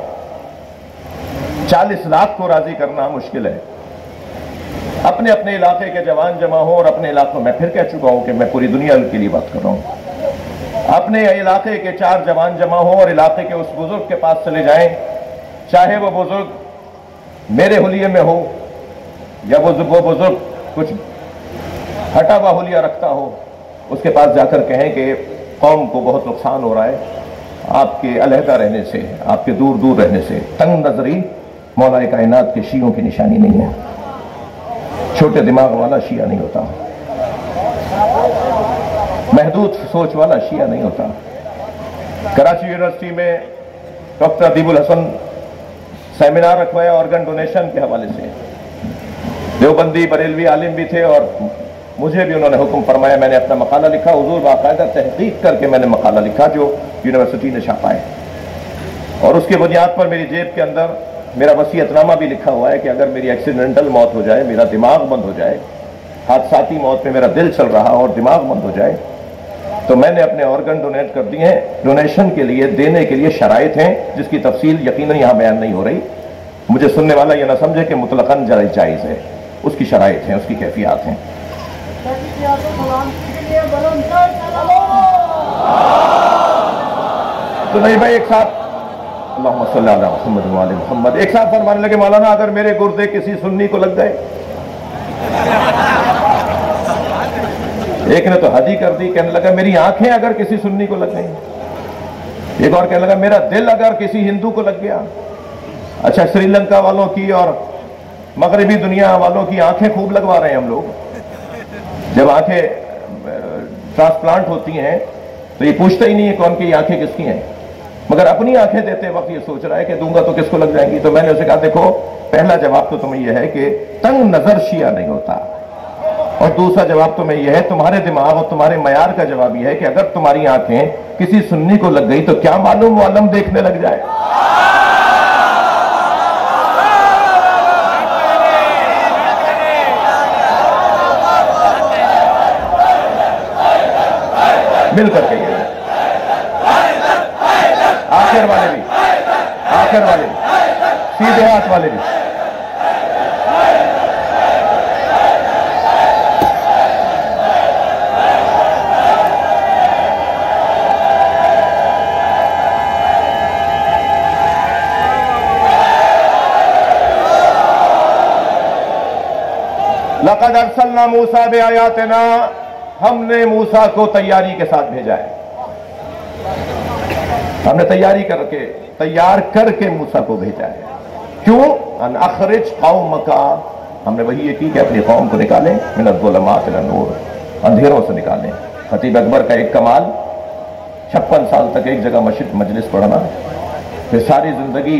40 لاکھ کو راضی کرنا مشکل ہے۔ اپنے اپنے علاقے کے جوان جمع ہوں، اور اپنے علاقوں میں پھر کہہ چکا ہوں کہ میں پوری دنیا کے لیے بات کر رہا ہوں، اپنے علاقے کے 4 جوان جمع ہوں اور علاقے کے اس بزرگ کے پاس چلے جائیں، چاہے وہ بزرگ میرے حلیے میں ہو یا وہ بزرگ کچھ ہٹا ہوا حلیہ رکھتا ہو، اس کے پاس جا کر کہیں کہ قوم کو بہت نقصان ہو رہا ہے آپ کے علیحدہ رہنے سے، آپ کے دور دور رہنے سے۔ تنگ نظری مولا کائنات کے شیعوں کی نشانی نہیں ہے، چھوٹے دماغ والا شیعہ نہیں ہوتا، محدود سوچ والا شیعہ نہیں ہوتا۔ کراچی یونیورسٹی میں ڈاکٹر ادیب الحسن سیمینار رکھوایا آرگن ڈونیشن کے حوالے سے، دیوبندی بریلوی عالم بھی تھے، اور مجھے بھی انہوں نے حکم فرمایا، میں نے اپنا مقالہ لکھا، حضور باقاعدہ تحقیق کر کے میں نے مقالہ لکھا جو یونیورسٹی نے چھاپا ہے، اور اس کی بنیاد پر میری جیب کے اندر میرا وصیت نامہ بھی لکھا ہوا ہے کہ اگر میری ایکسیڈنٹل موت ہو جائے، میرا دماغ بند ہو جائے، حادثاتی موت میں میرا دل چل رہا اور دماغ بند ہو جائے، تو میں نے اپنے آرگن ڈونیٹ کر دیے ہیں۔ ڈونیشن کے لیے، دینے کے لیے شرائط ہیں جس کی تفصیل یقیناً یہاں بیان نہیں ہو رہی، مجھے سننے والا یہ نہ سمجھے کہ مطلقاً جائز ہے، اس کی شرائط ہیں، اس کی کیفیات ہیں۔ تو نہیں بھائی ایک ساتھ اللہم صلی علی محمد وعلی محمد ایک ساتھ فرمانے لگے مولانا اگر میرے گردے کسی سنی کو لگ گئے، ایک نے تو حد ہی کر دی، کہنے لگا میری آنکھیں اگر کسی سنی کو لگ گئیں، ایک اور کہنے لگا میرا دل اگر کسی ہندو کو لگ گیا۔ اچھا، سری لنکا والوں کی اور مغربی دنیا والوں کی آنکھیں خوب لگوا رہے ہیں ہم لوگ، جب آنکھیں ٹرانسپلانٹ ہوتی ہیں تو یہ پوچھتا ہی نہیں ہے کون کی آنکھیں کس کی ہیں، مگر اپنی آنکھیں دیتے وقت یہ سوچ رہا ہے کہ دوں گا تو کس کو لگ جائیں گی۔ تو میں نے اسے کہا دیکھو، پہلا جواب تو تمہیں یہ ہے کہ تنگ نظر شیعہ نہیں ہوتا، اور دوسرا جواب تمہیں یہ ہے، تمہارے دماغ اور تمہارے معیار کا جواب یہ ہے کہ اگر تمہاری آنکھیں کسی سنی کو لگ گئی تو کیا معلوم وہ علم دیکھنے لگ جائے۔ مل کر کے یہ آخر والے بھی سیدھے ہاتھ والے بھی۔ لقد ارسلنا موسیٰ بآیاتنا، ہم نے موسیٰ کو تیاری کے ساتھ بھیجا ہے، ہم نے تیار کر کے موسیٰ کو بھیجا ہے۔ کیوں؟ ان اخرج قومک، ہم نے وہی یہ کی کہ اپنی قوم کو نکالیں، من الظلمات الی النور، اندھیروں سے نکالیں۔ خطیب اکبر کا ایک کمال، 56 سال تک ایک جگہ مجلس پڑھنا، پھر ساری زندگی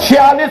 46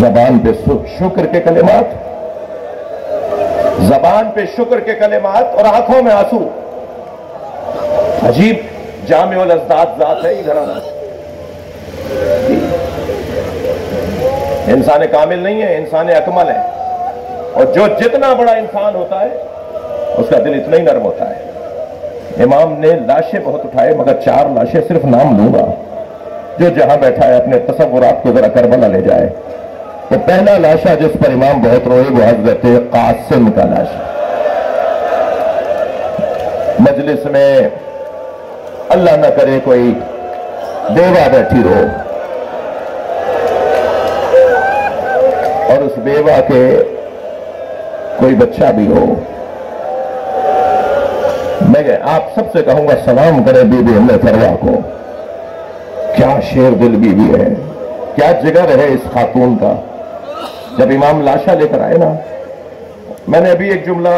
زبان پہ شکر کے کلمات، زبان پہ شکر کے کلمات اور آنکھوں میں آنسو. عجیب جامع الازداد ذات ہے یہ گھرانہ. انسان کامل نہیں ہے، انسان اکمل ہے. اور جو جتنا بڑا انسان ہوتا ہے اس کا دل اتنا ہی نرم ہوتا ہے. امام نے لاشیں بہت اٹھائے، مگر 4 لاشیں صرف نام لوں گا. جو جہاں بیٹھا ہے اپنے تصورات کو ذرا کربلا لے جائے. تو پہلا لاشا جس پر امام بہت روئے وہ حضرت قاسم کا لاشا. مجلس میں اللہ نہ کرے کوئی بیوہ بیٹھی ہو اور اس بیوہ کے کوئی بچہ بھی ہو. میں آپ سب سے کہوں گا سلام کریں بی بی ام فروا کو. کیا شیر دل بی بی ہے، کیا جگر ہے اس خاتون کا. جب امام لاشا لے کر آئے نا، میں نے ابھی ایک جملہ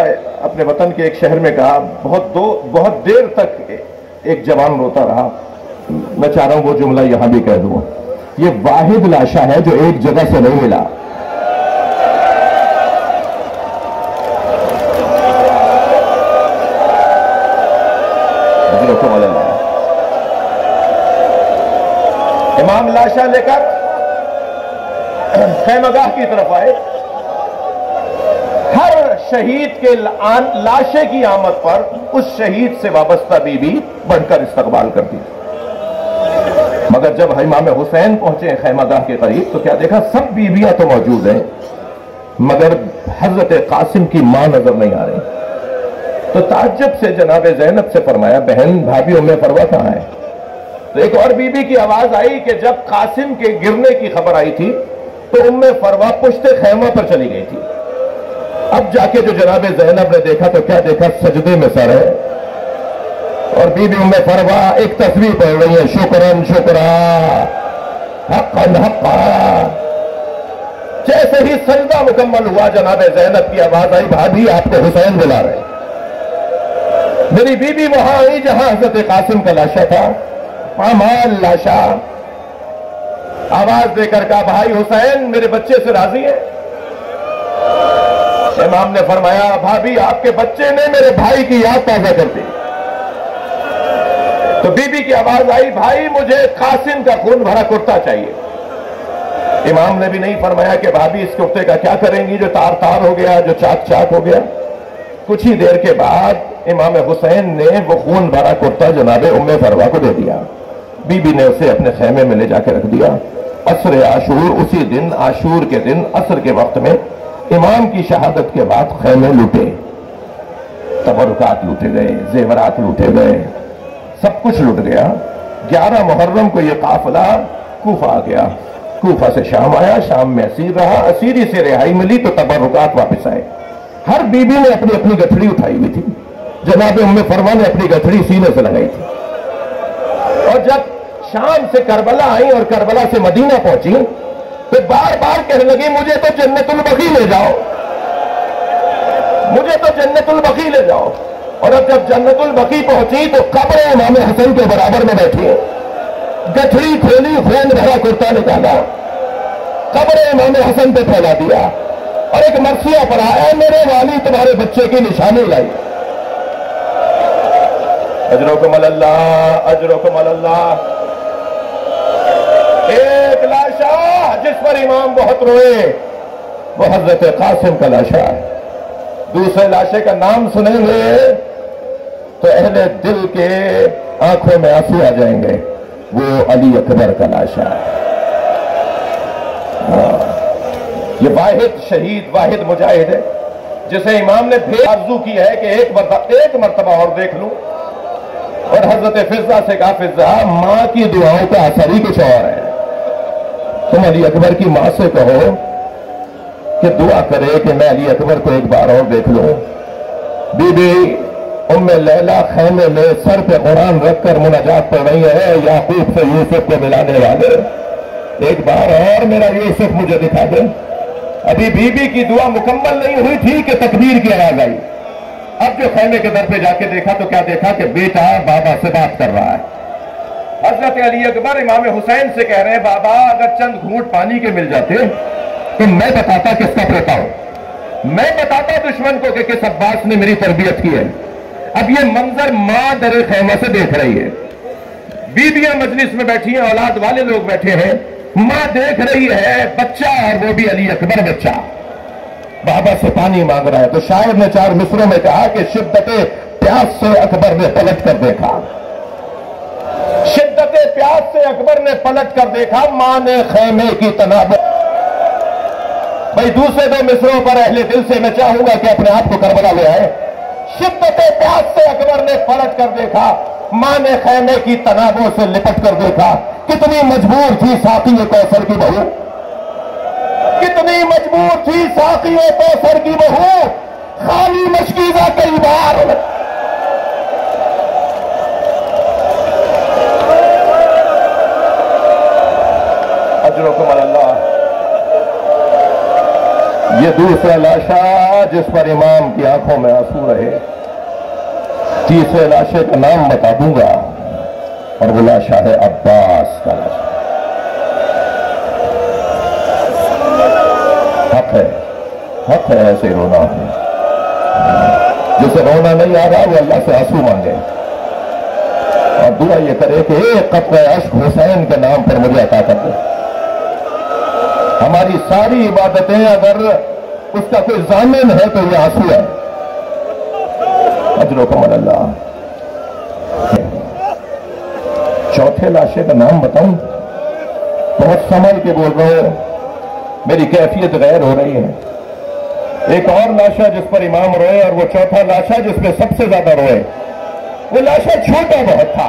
اپنے وطن کے ایک شہر میں کہا، بہت دیر تک ایک جوان روتا رہا. میں چاہ رہا ہوں وہ جملہ یہاں بھی کہہ دوں. یہ واحد لاشا ہے جو ایک جگہ سے نہیں ملا. امام لاشا لے کر خیمہ گاہ کی طرف آئے. ہر شہید کے لاشے کی آمد پر اس شہید سے وابستہ بی بی بڑھ کر استقبال کرتی. مگر جب امام حسین پہنچے خیمہ گاہ کے قریب تو کیا دیکھا، سب بیویاں تو موجود ہیں مگر حضرت قاسم کی ماں نظر نہیں آ رہی. تو تعجب سے جناب زینب سے فرمایا، بہن بھابھی ام فروا کہاں ہے؟ تو ایک اور بی بی کی آواز آئی کہ جب قاسم کے گرنے کی خبر آئی تھی تو ام فروا پشت خیمہ پر چلی گئی تھی. اب جا کے جو جناب زینب نے دیکھا تو کیا دیکھا، سجدے میں سر ہے اور بی بی ام فروا ایک تصویر پڑھ رہی ہے، شکرن شکرا حقن حقا. جیسے ہی سجدہ مکمل ہوا جناب زینب کی آواز آئی، بھابھی آپ کو حسین بلا رہے. میری بی بی وہاں آئی جہاں حضرت قاسم کا لاشا تھا، پامال لاشا. آواز دے کر کہا، بھائی حسین میرے بچے سے راضی ہے؟ امام نے فرمایا، بھابھی آپ کے بچے نے میرے بھائی کی یاد تازہ کر دی. تو بی بی کی آواز آئی، بھائی مجھے قاسم کا خون بھرا کرتا چاہیے. امام نے بھی نہیں فرمایا کہ بھابھی اس کرتے کا کیا کریں گی جو تار تار ہو گیا، جو چاک چاک ہو گیا. کچھ ہی دیر کے بعد امام حسین نے وہ خون بھرا کرتا جناب ام فروا کو دے دیا. بی بی نے اسے اپنے خیمے میں لے جا کے رکھ دیا. عصر عاشور، اسی دن عاشور کے دن عصر کے وقت میں امام کی شہادت کے بعد خیمے لوٹے، تبرکات لوٹے گئے، زیورات لوٹے گئے، سب کچھ لوٹ گیا. 11 محرم کو یہ قافلہ کوفہ آ گیا. کوفہ سے شام آیا، شام میں اسیر رہا، اسیری سے رہائی ملی تو تبرکات واپس آئے. ہر بی بی نے اپنی اپنی گٹھڑی اٹھائی ہوئی تھی. جناب ام فروا نے اپنی گٹھڑی سینے سے لگائی تھی. اور جب شام سے کربلا آئی اور کربلا سے مدینہ پہنچی تو بار بار کہنے لگی، مجھے تو جنت البقیع لے جاؤ، مجھے تو جنت البقیع لے جاؤ. اور اب جب جنت البقیع پہنچی تو قبر امام حسن کے برابر میں بیٹھی، گٹھڑی کھولی، خون بھرا کرتا نکالا، قبر امام حسن پہ پھیلا دیا اور ایک مرثیہ پڑھا، اے میرے والی تمہارے بچے کی نشانی لائی. اجرکم اللہ، اجرکم اللہ. ایک لاشا جس پر امام بہت روئے وہ حضرت قاسم کا لاشا ہے. دوسرے لاشے کا نام سنیں گے تو اہل دل کے آنکھوں میں آنسو آ جائیں گے، وہ علی اکبر کا لاشا ہے. یہ واحد شہید، واحد مجاہد ہے جسے امام نے بھی آرزو کی ہے کہ ایک مرتبہ اور دیکھ لوں. اور حضرت فضہ سے کہا، فضہ ماں کی دعاؤں کا اثر ہی کچھ اور ہے. تم علی اکبر کی ماں سے کہو کہ دعا کرے کہ میں علی اکبر کو ایک بار اور دیکھ لوں. بی بی ام لیلہ خیمے میں سر پہ قرآن رکھ کر مناجات پڑھ رہی ہے، یعقوب سے یوسف کو ملانے والے، ایک بار اور میرا یوسف مجھے دکھا دے. ابھی بی بی کی دعا مکمل نہیں ہوئی تھی کہ تکبیر کی آواز آئی. اب جو خیمے کے در پہ جا کے دیکھا تو کیا دیکھا کہ بیٹا بابا سے بات کر رہا ہے. حضرت علی اکبر امام حسین سے کہہ رہے ہیں، بابا اگر چند گھونٹ پانی کے مل جاتے تو میں بتاتا کس کا پوتا ہوں، میں بتاتا دشمن کو کہ کس عباس نے میری تربیت کی ہے۔ اب یہ منظر ماں در خیمہ سے دیکھ رہی ہے، بیویاں مجلس میں بیٹھی ہیں، اولاد والے لوگ بیٹھے ہیں، ماں دیکھ رہی ہے بچہ، اور وہ بھی علی اکبر بچہ بابا سے پانی مانگ رہا ہے۔ تو شاعر نے 4 مصروں میں کہا کہ شدت پیاس سے اکبر نے پلٹ کر دیکھا، شدت پیاس سے اکبر نے پلٹ کر دیکھا، ماں نے خیمے کی تنابت۔ بھائی دوسرے 2 مصروں پر اہل دل سے میں چاہوں گا کہ اپنے آپ کو کربلا لے آئے۔ شدت پیاس سے اکبر نے پلٹ کر دیکھا، ماں نے خیمے کی تنابوں سے لپٹ کر دیکھا۔ کتنی مجبور تھی ساقی کوثر کی بہو، کتنی مجبور تھی ساقی کوثر کی بہو، خالی مشکیزہ کئی بار اجرکم اللہ۔ یہ دوسرا لاشا جس پر امام کی آنکھوں میں آنسو رہے، تیسرے لاشے کا نام بتا دوں گا، اور وہ لاشا ہے عباس کا لاشا۔ حق ہے ایسے رونا، جسے رونا نہیں آ رہا وہ اللہ سے آنسو مانگے اور دعا یہ کرے کہ ایک قطرہ اشک حسین کے نام پر مجھے عطا کر دے۔ ہماری ساری عبادتیں اگر اس کا کوئی ضامن ہے تو یہ آنسو ہے۔ اجرکم اللہ۔ چوتھے لاشے کا نام بتاؤں؟ بہت سنبھل کے بول رہے ہو، میری کیفیت غیر ہو رہی ہے۔ ایک اور لاشا جس پر امام روئے، اور وہ چوتھا لاشا جس پہ سب سے زیادہ روئے، وہ لاشا چھوٹا بہت تھا،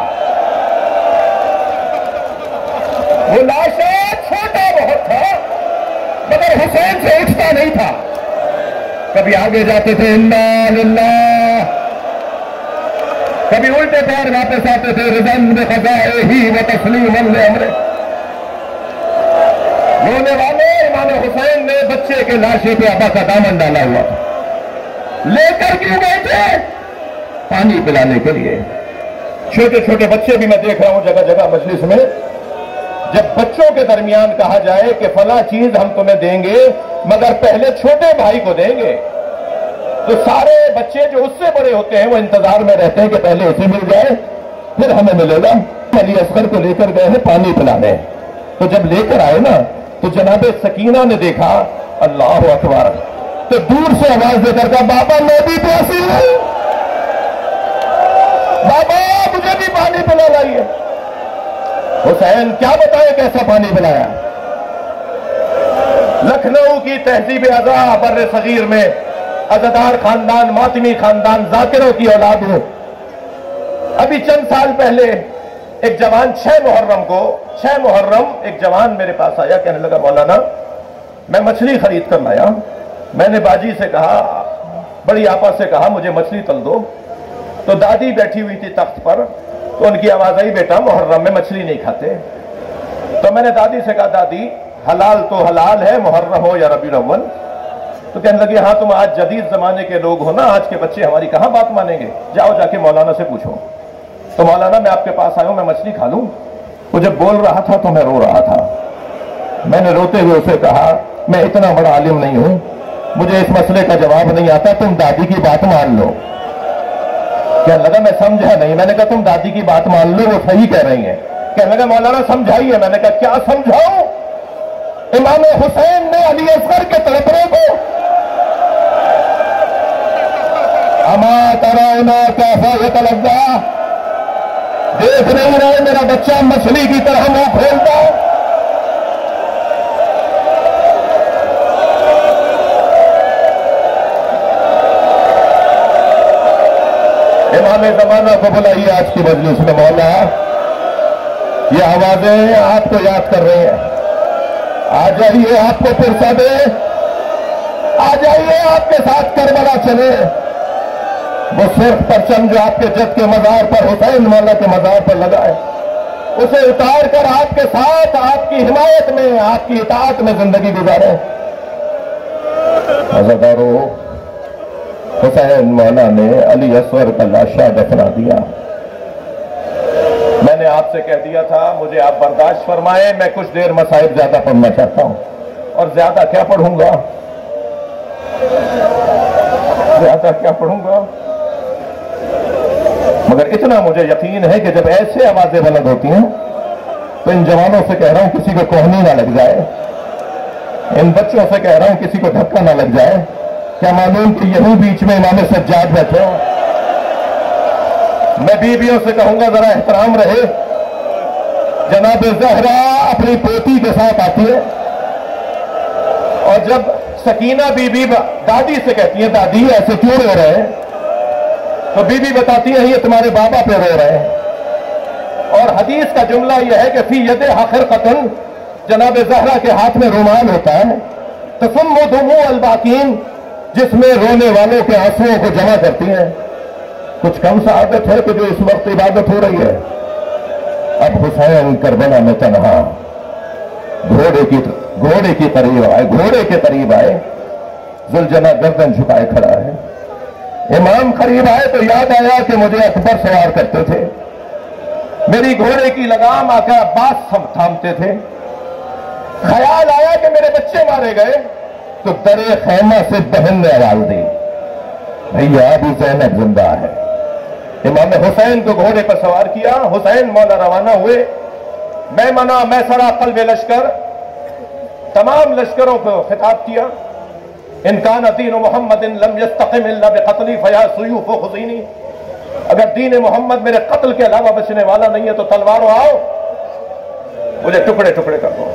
وہ لاشا چھوٹا بہت تھا مگر حسین سے اٹھتا نہیں تھا۔ کبھی آگے جاتے تھے انا للہ، کبھی الٹے پیر واپس آتے تھے رضن بقضائہ و تسلیما لامرہ۔ رونے والے امام حسین نے بچے کے لاشے پہ ابا کا دامن ڈالا ہوا تھا، لے کر کیوں گئے تھے؟ پانی پلانے کے لیے۔ چھوٹے چھوٹے بچے بھی میں دیکھ رہا ہوں جگہ جگہ مجلس میں، جب بچوں کے درمیان کہا جائے کہ فلاں چیز ہم تمہیں دیں گے مگر پہلے چھوٹے بھائی کو دیں گے، تو سارے بچے جو اس سے بڑے ہوتے ہیں وہ انتظار میں رہتے ہیں کہ پہلے اسے مل جائے پھر ہمیں ملے گا۔ علی اصغر کو لے کر گئے ہیں پانی پلانے، تو جب لے کر آئے نا تو جناب سکینہ نے دیکھا، اللہ اکبر، تو دور سے آواز دے کر کہا بابا میں بھی پیاسی ہوں، بابا مجھے بھی پانی پلا لائیے۔ حسین کیا بتائے کیسا پانی پلایا؟ لکھنؤ کی تہذیب ازاں بر صغیر میں عزادار خاندان، ماتمی خاندان، ذاکروں کی اولاد ہوں۔ ابھی چند سال پہلے ایک جوان 6 محرم ایک جوان میرے پاس آیا، کہنے لگا مولانا میں مچھلی خرید کر لایا، میں نے باجی سے کہا، بڑی آپا سے کہا مجھے مچھلی تل دو، تو دادی بیٹھی ہوئی تھی تخت پر، تو ان کی آواز آئی بیٹا محرم میں مچھلی نہیں کھاتے۔ تو میں نے دادی سے کہا دادی حلال تو حلال ہے محرم ہو یا ربیع الاول۔ تو کہنے لگی ہاں تم آج جدید زمانے کے لوگ ہو نا، آج کے بچے ہماری کہاں بات مانیں گے، جاؤ جا کے مولانا سے پوچھو۔ تو مولانا میں آپ کے پاس آیا ہوں، میں مچھلی کھا لوں؟ وہ جب بول رہا تھا تو میں رو رہا تھا۔ میں نے روتے ہوئے اسے کہا میں اتنا بڑا عالم نہیں ہوں، مجھے اس مسئلے کا جواب نہیں آتا، تم دادی کی بات مان لو۔ کہنے لگا میں سمجھا نہیں۔ میں نے کہا تم دادی کی بات مان لو، وہ صحیح کہہ رہی ہیں۔ کہنے لگا مولانا سمجھائیے۔ میں نے کہا کیا سمجھاؤں؟ امام حسین نے علی اصغر کے تڑپنے کو اما ترونا کیسا یتلذا، دیکھ نہیں رہے میرا بچہ مچھلی کی طرح منہ کھولتا۔ امام زمانہ کو بلائیے آج کی مجلس میں، مولا یہ آوازیں آپ کو یاد کر رہی ہیں، آ جائیے آپ کو پرسا دے، آ جائیے آپ کے ساتھ کربلا چلے۔ وہ صرف پرچم جو آپ کے جد کے مزار پر حسین مولا کے مزار پر لگا ہے، اسے اتار کر آپ کے ساتھ آپ کی حمایت میں، آپ کی اطاعت میں زندگی گزارے۔ عزادارو، حسین مولا نے علی اصغر کا لاشا دفنا دیا۔ میں نے آپ سے کہہ دیا تھا مجھے آپ برداشت فرمائیں، میں کچھ دیر مصائب زیادہ پڑھنا چاہتا ہوں اور زیادہ کیا پڑھوں گا مگر اتنا مجھے یقین ہے کہ جب ایسے آوازیں بلند ہوتی ہیں تو ان جوانوں سے کہہ رہا ہوں کسی کو کوہنی نہ لگ جائے، ان بچوں سے کہہ رہا ہوں کسی کو دھکا نہ لگ جائے، کیا معلوم کہ یہی بیچ میں امام سجاد بیٹھے ہوں۔ میں بیویوں سے کہوں گا ذرا احترام رہے، جناب زہرا اپنی پوتی کے ساتھ آتی ہے اور جب سکینہ بی بی دادی سے کہتی ہیں دادی ایسے کیوں رو رہے ہیں، تو بی بی بتاتی ہے یہ تمہارے بابا پہ رو رہے ہیں۔ اور حدیث کا جملہ یہ ہے کہ فی یدہا خرقۃ، جناب زہرا کے ہاتھ میں رومال ہوتا ہے، تسم دموع الباکین، جس میں رونے والوں کے آنسوؤں کو جمع کرتی ہیں۔ کچھ کم سعادت ہے کہ جو اس وقت عبادت ہو رہی ہے۔ اب حسین کربلا میں تنہا گھوڑے کے قریب آئے، ذوالجناح گردن جھکائے کھڑا ہے۔ امام قریب آئے تو یاد آیا کہ مجھے اکبر سوار کرتے تھے، میری گھوڑے کی لگام آ کر عباس تھامتے تھے۔ خیال آیا کہ میرے بچے مارے گئے تو درے خیمہ سے بہن نے آواز دی، بھیا ابو زینب زندہ ہے۔ امام حسین کو گھوڑے پر سوار کیا، حسین مولا روانہ ہوئے۔ میمنہ میسرہ قلب لشکر، تمام لشکروں کو خطاب کیا، ان کان دین محمد لم یستقم الا بقتلی فیا سیوف خزینی، اگر دین محمد میرے قتل کے علاوہ بچنے والا نہیں ہے تو تلواروں آؤ مجھے ٹکڑے ٹکڑے کر دو۔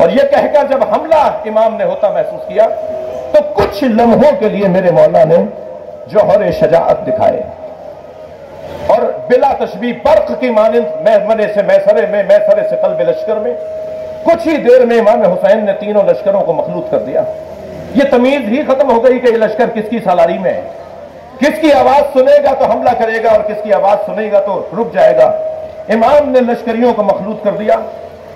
اور یہ کہہ کر جب حملہ امام نے ہوتا محسوس کیا تو کچھ لمحوں کے لیے میرے مولا نے جوہر شجاعت دکھائے اور بلا تشبیہ برق کی مانند میمنے سے میسرے میں، میسرے سے قلب لشکر میں، کچھ ہی دیر میں امام حسین نے تینوں لشکروں کو مخلوط کر دیا۔ یہ تمیز ہی ختم ہو گئی کہ یہ لشکر کس کی سالاری میں ہے، کس کی آواز سنے گا تو حملہ کرے گا اور کس کی آواز سنے گا تو رک جائے گا۔ امام نے لشکریوں کو مخلوط کر دیا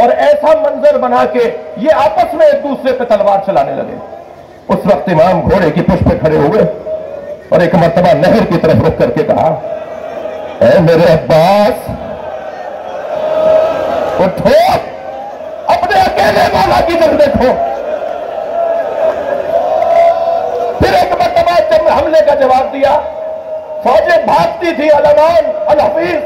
اور ایسا منظر بنا کے یہ آپس میں ایک دوسرے پہ تلوار چلانے لگے۔ اس وقت امام گھوڑے کی پشت پہ کھڑے ہوئے اور ایک مرتبہ نہر کی طرف رک کر کے کہا، اے میرے عباس اٹھو، اپنے اکیلے مولا کی طرف دیکھو۔ پھر ایک مرتبہ جب حملے کا جواب دیا، فوجیں بھاگتی تھی الامان الحفیظ،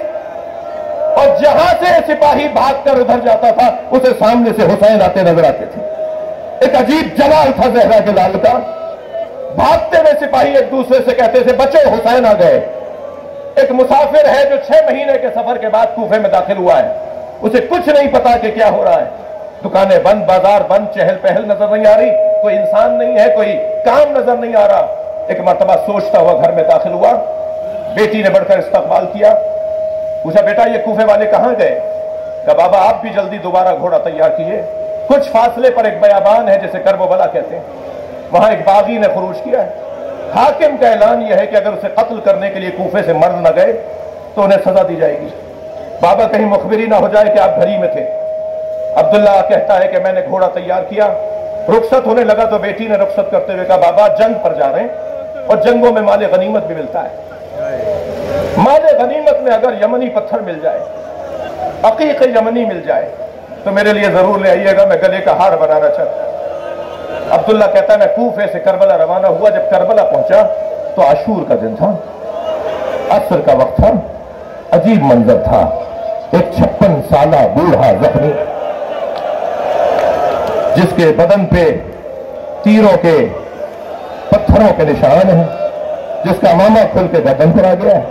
اور جہاں سے سپاہی بھاگ کر ادھر جاتا تھا اسے سامنے سے حسین آتے نظر آتے تھے۔ ایک عجیب جلال تھا زہرا کے لال کا۔ بھاگتے ہوئے سپاہی ایک دوسرے سے کہتے تھے بچو حسین آ گئے۔ ایک مسافر ہے جو 6 مہینے کے سفر کے بعد کوفے میں داخل ہوا ہے، اسے کچھ نہیں پتا کہ کیا ہو رہا ہے، دکانیں بند، بازار بند، چہل پہل نظر نہیں آ رہی، کوئی انسان نہیں ہے، کوئی کام نظر نہیں آ رہا۔ ایک مرتبہ سوچتا ہوا گھر میں داخل ہوا، بیٹی نے بڑھ کر استقبال کیا، پوچھا بیٹا یہ کوفے والے کہاں گئے؟ کہا بابا آپ بھی جلدی دوبارہ گھوڑا تیار کیے۔ کچھ فاصلے پر ایک بیابان ہے جسے کرب و بلا کہتے ہیں، وہاں ایک باغی نے خروج کیا ہے، حاکم کا اعلان یہ ہے کہ اگر اسے قتل کرنے کے لیے کوفے سے مرد نہ گئے تو انہیں سزا دی جائے گی۔ بابا کہیں مخبری نہ ہو جائے کہ آپ گھر ہی میں تھے۔ عبداللہ کہتا ہے کہ میں نے گھوڑا تیار کیا، رخصت ہونے لگا تو بیٹی نے رخصت کرتے ہوئے کہا بابا جنگ پر جا رہے ہیں اور جنگوں میں مال غنیمت بھی ملتا ہے، مال غنیمت میں اگر یمنی پتھر مل جائے، عقیق یمنی مل جائے تو میرے لیے ضرور لے آئیے گا، میں گلے کا ہار بنانا چاہتا ہوں۔ عبداللہ کہتا ہے میں کوفے سے کربلا روانہ ہوا، جب کربلا پہنچا تو عاشور کا دن تھا، عصر کا وقت تھا، عجیب منظر تھا، ایک 56 سالہ بوڑھا زخمی جس کے بدن پہ تیروں کے پتھروں کے نشان ہیں، جس کا امامہ کھل کے گردن پر آ گیا ہے،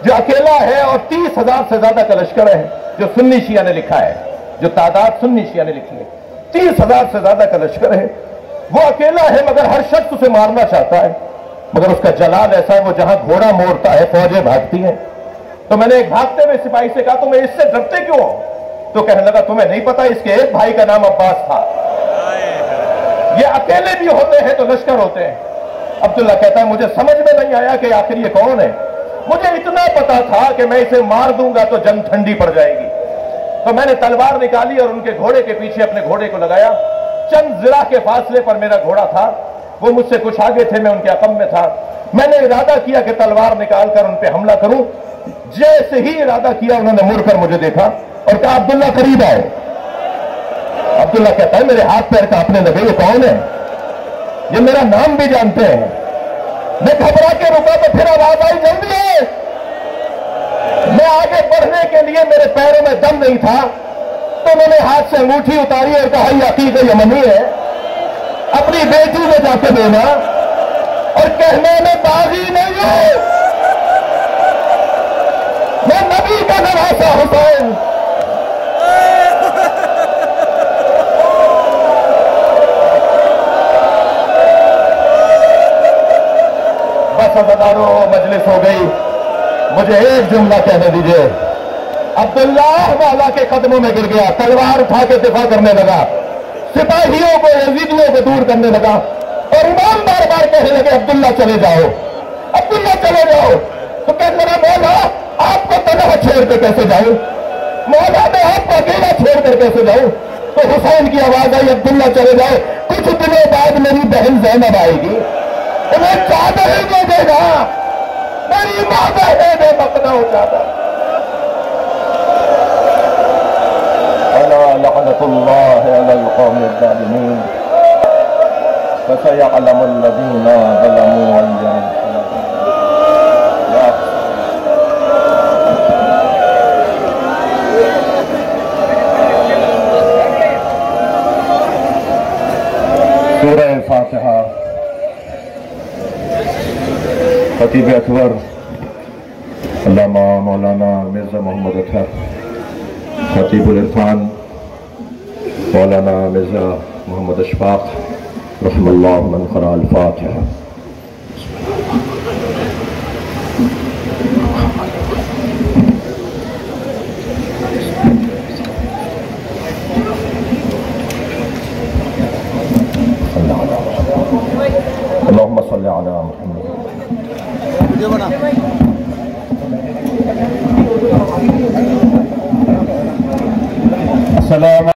جو اکیلا ہے اور 30,000 سے زیادہ کا لشکر ہے، جو سنی شیعہ نے لکھا ہے، جو تعداد سنی شیعہ نے لکھی ہے، 30,000 سے زیادہ کا لشکر ہے، وہ اکیلا ہے مگر ہر شخص اسے مارنا چاہتا ہے، مگر اس کا جلال ایسا ہے وہ جہاں گھوڑا موڑتا ہے فوجیں بھاگتی ہیں۔ تو میں نے ایک بھاگتے ہوئے سپاہی سے کہا تمہیں اس سے ڈرتے کیوں ہو؟ تو کہنے لگا تمہیں نہیں پتا اس کے ایک بھائی کا نام عباس تھا، یہ اکیلے بھی ہوتے ہیں تو لشکر ہوتے ہیں۔ عبداللہ کہتا ہے مجھے سمجھ میں نہیں آیا کہ آخر یہ کون ہے، مجھے اتنا پتا تھا کہ میں اسے مار دوں گا تو جنگ ٹھنڈی پڑ جائے گی، تو میں نے تلوار نکالی اور ان کے گھوڑے کے پیچھے اپنے گھوڑے کو لگایا۔ چند ذرا کے فاصلے پر میرا گھوڑا تھا، وہ مجھ سے کچھ آگے تھے، میں ان کے عقب میں تھا۔ میں نے ارادہ کیا کہ تلوار نکال کر ان پہ حملہ کروں، جیسے ہی ارادہ کیا انہوں نے مڑ کر مجھے دیکھا اور کہا عبداللہ قریب آؤ۔ عبداللہ کہتا ہے میرے ہاتھ پیر کانپنے لگے، یہ کون ہے؟ یہ میرا نام بھی جانتے ہیں۔ میں گھبرا کے رکا تو پھر آواز آئی جلدی ہے۔ میں آگے بڑھنے کے لیے میرے پیروں میں دم نہیں تھا تو میں نے ہاتھ سے انگوٹھی اتاری اور کہا یہ عقیق یمنی ہے، اپنی بیٹی میں جا کے دینا، اور کہنے میں باغی نہیں ہوں، میں نبی کا نواسا حسین۔ بس عزادارو، مجلس ہو گئی، مجھے ایک جملہ کہنے دیجئے۔ عبداللہ والا کے قدموں میں گر گیا، تلوار اٹھا کے دفاع کرنے لگا، سپاہیوں کو یزیدیوں کو دور کرنے لگا، اور امام بار بار کہنے لگے عبداللہ چلے جاؤ، عبداللہ چلے جاؤ۔ تو کہنے لگا مولا آپ کو تنہا چھوڑ کے کیسے جاؤں، مولا میں آپ کو اکیلا چھوڑ کر کیسے جاؤں؟ تو حسین کی آواز آئی عبداللہ چلے جاؤ، کچھ دنوں بعد میری بہن زینب آئے گی، انہیں چادر ہی دے دے گا، میری ماں بہن ہے مقدہ ہو چادر۔ لعنة الله على القوم الظالمين فسيعلم الذين ظلموا أي منقلب سورہ فاتحہ خطیب اکبر علامہ مولانا مرزا محمد اطہر، خطیب العرفان مولانا مرزا محمد اشفاق رحم اللہ من قرأ الفاتحہ۔ اللہم صلی علی محمد۔ السلام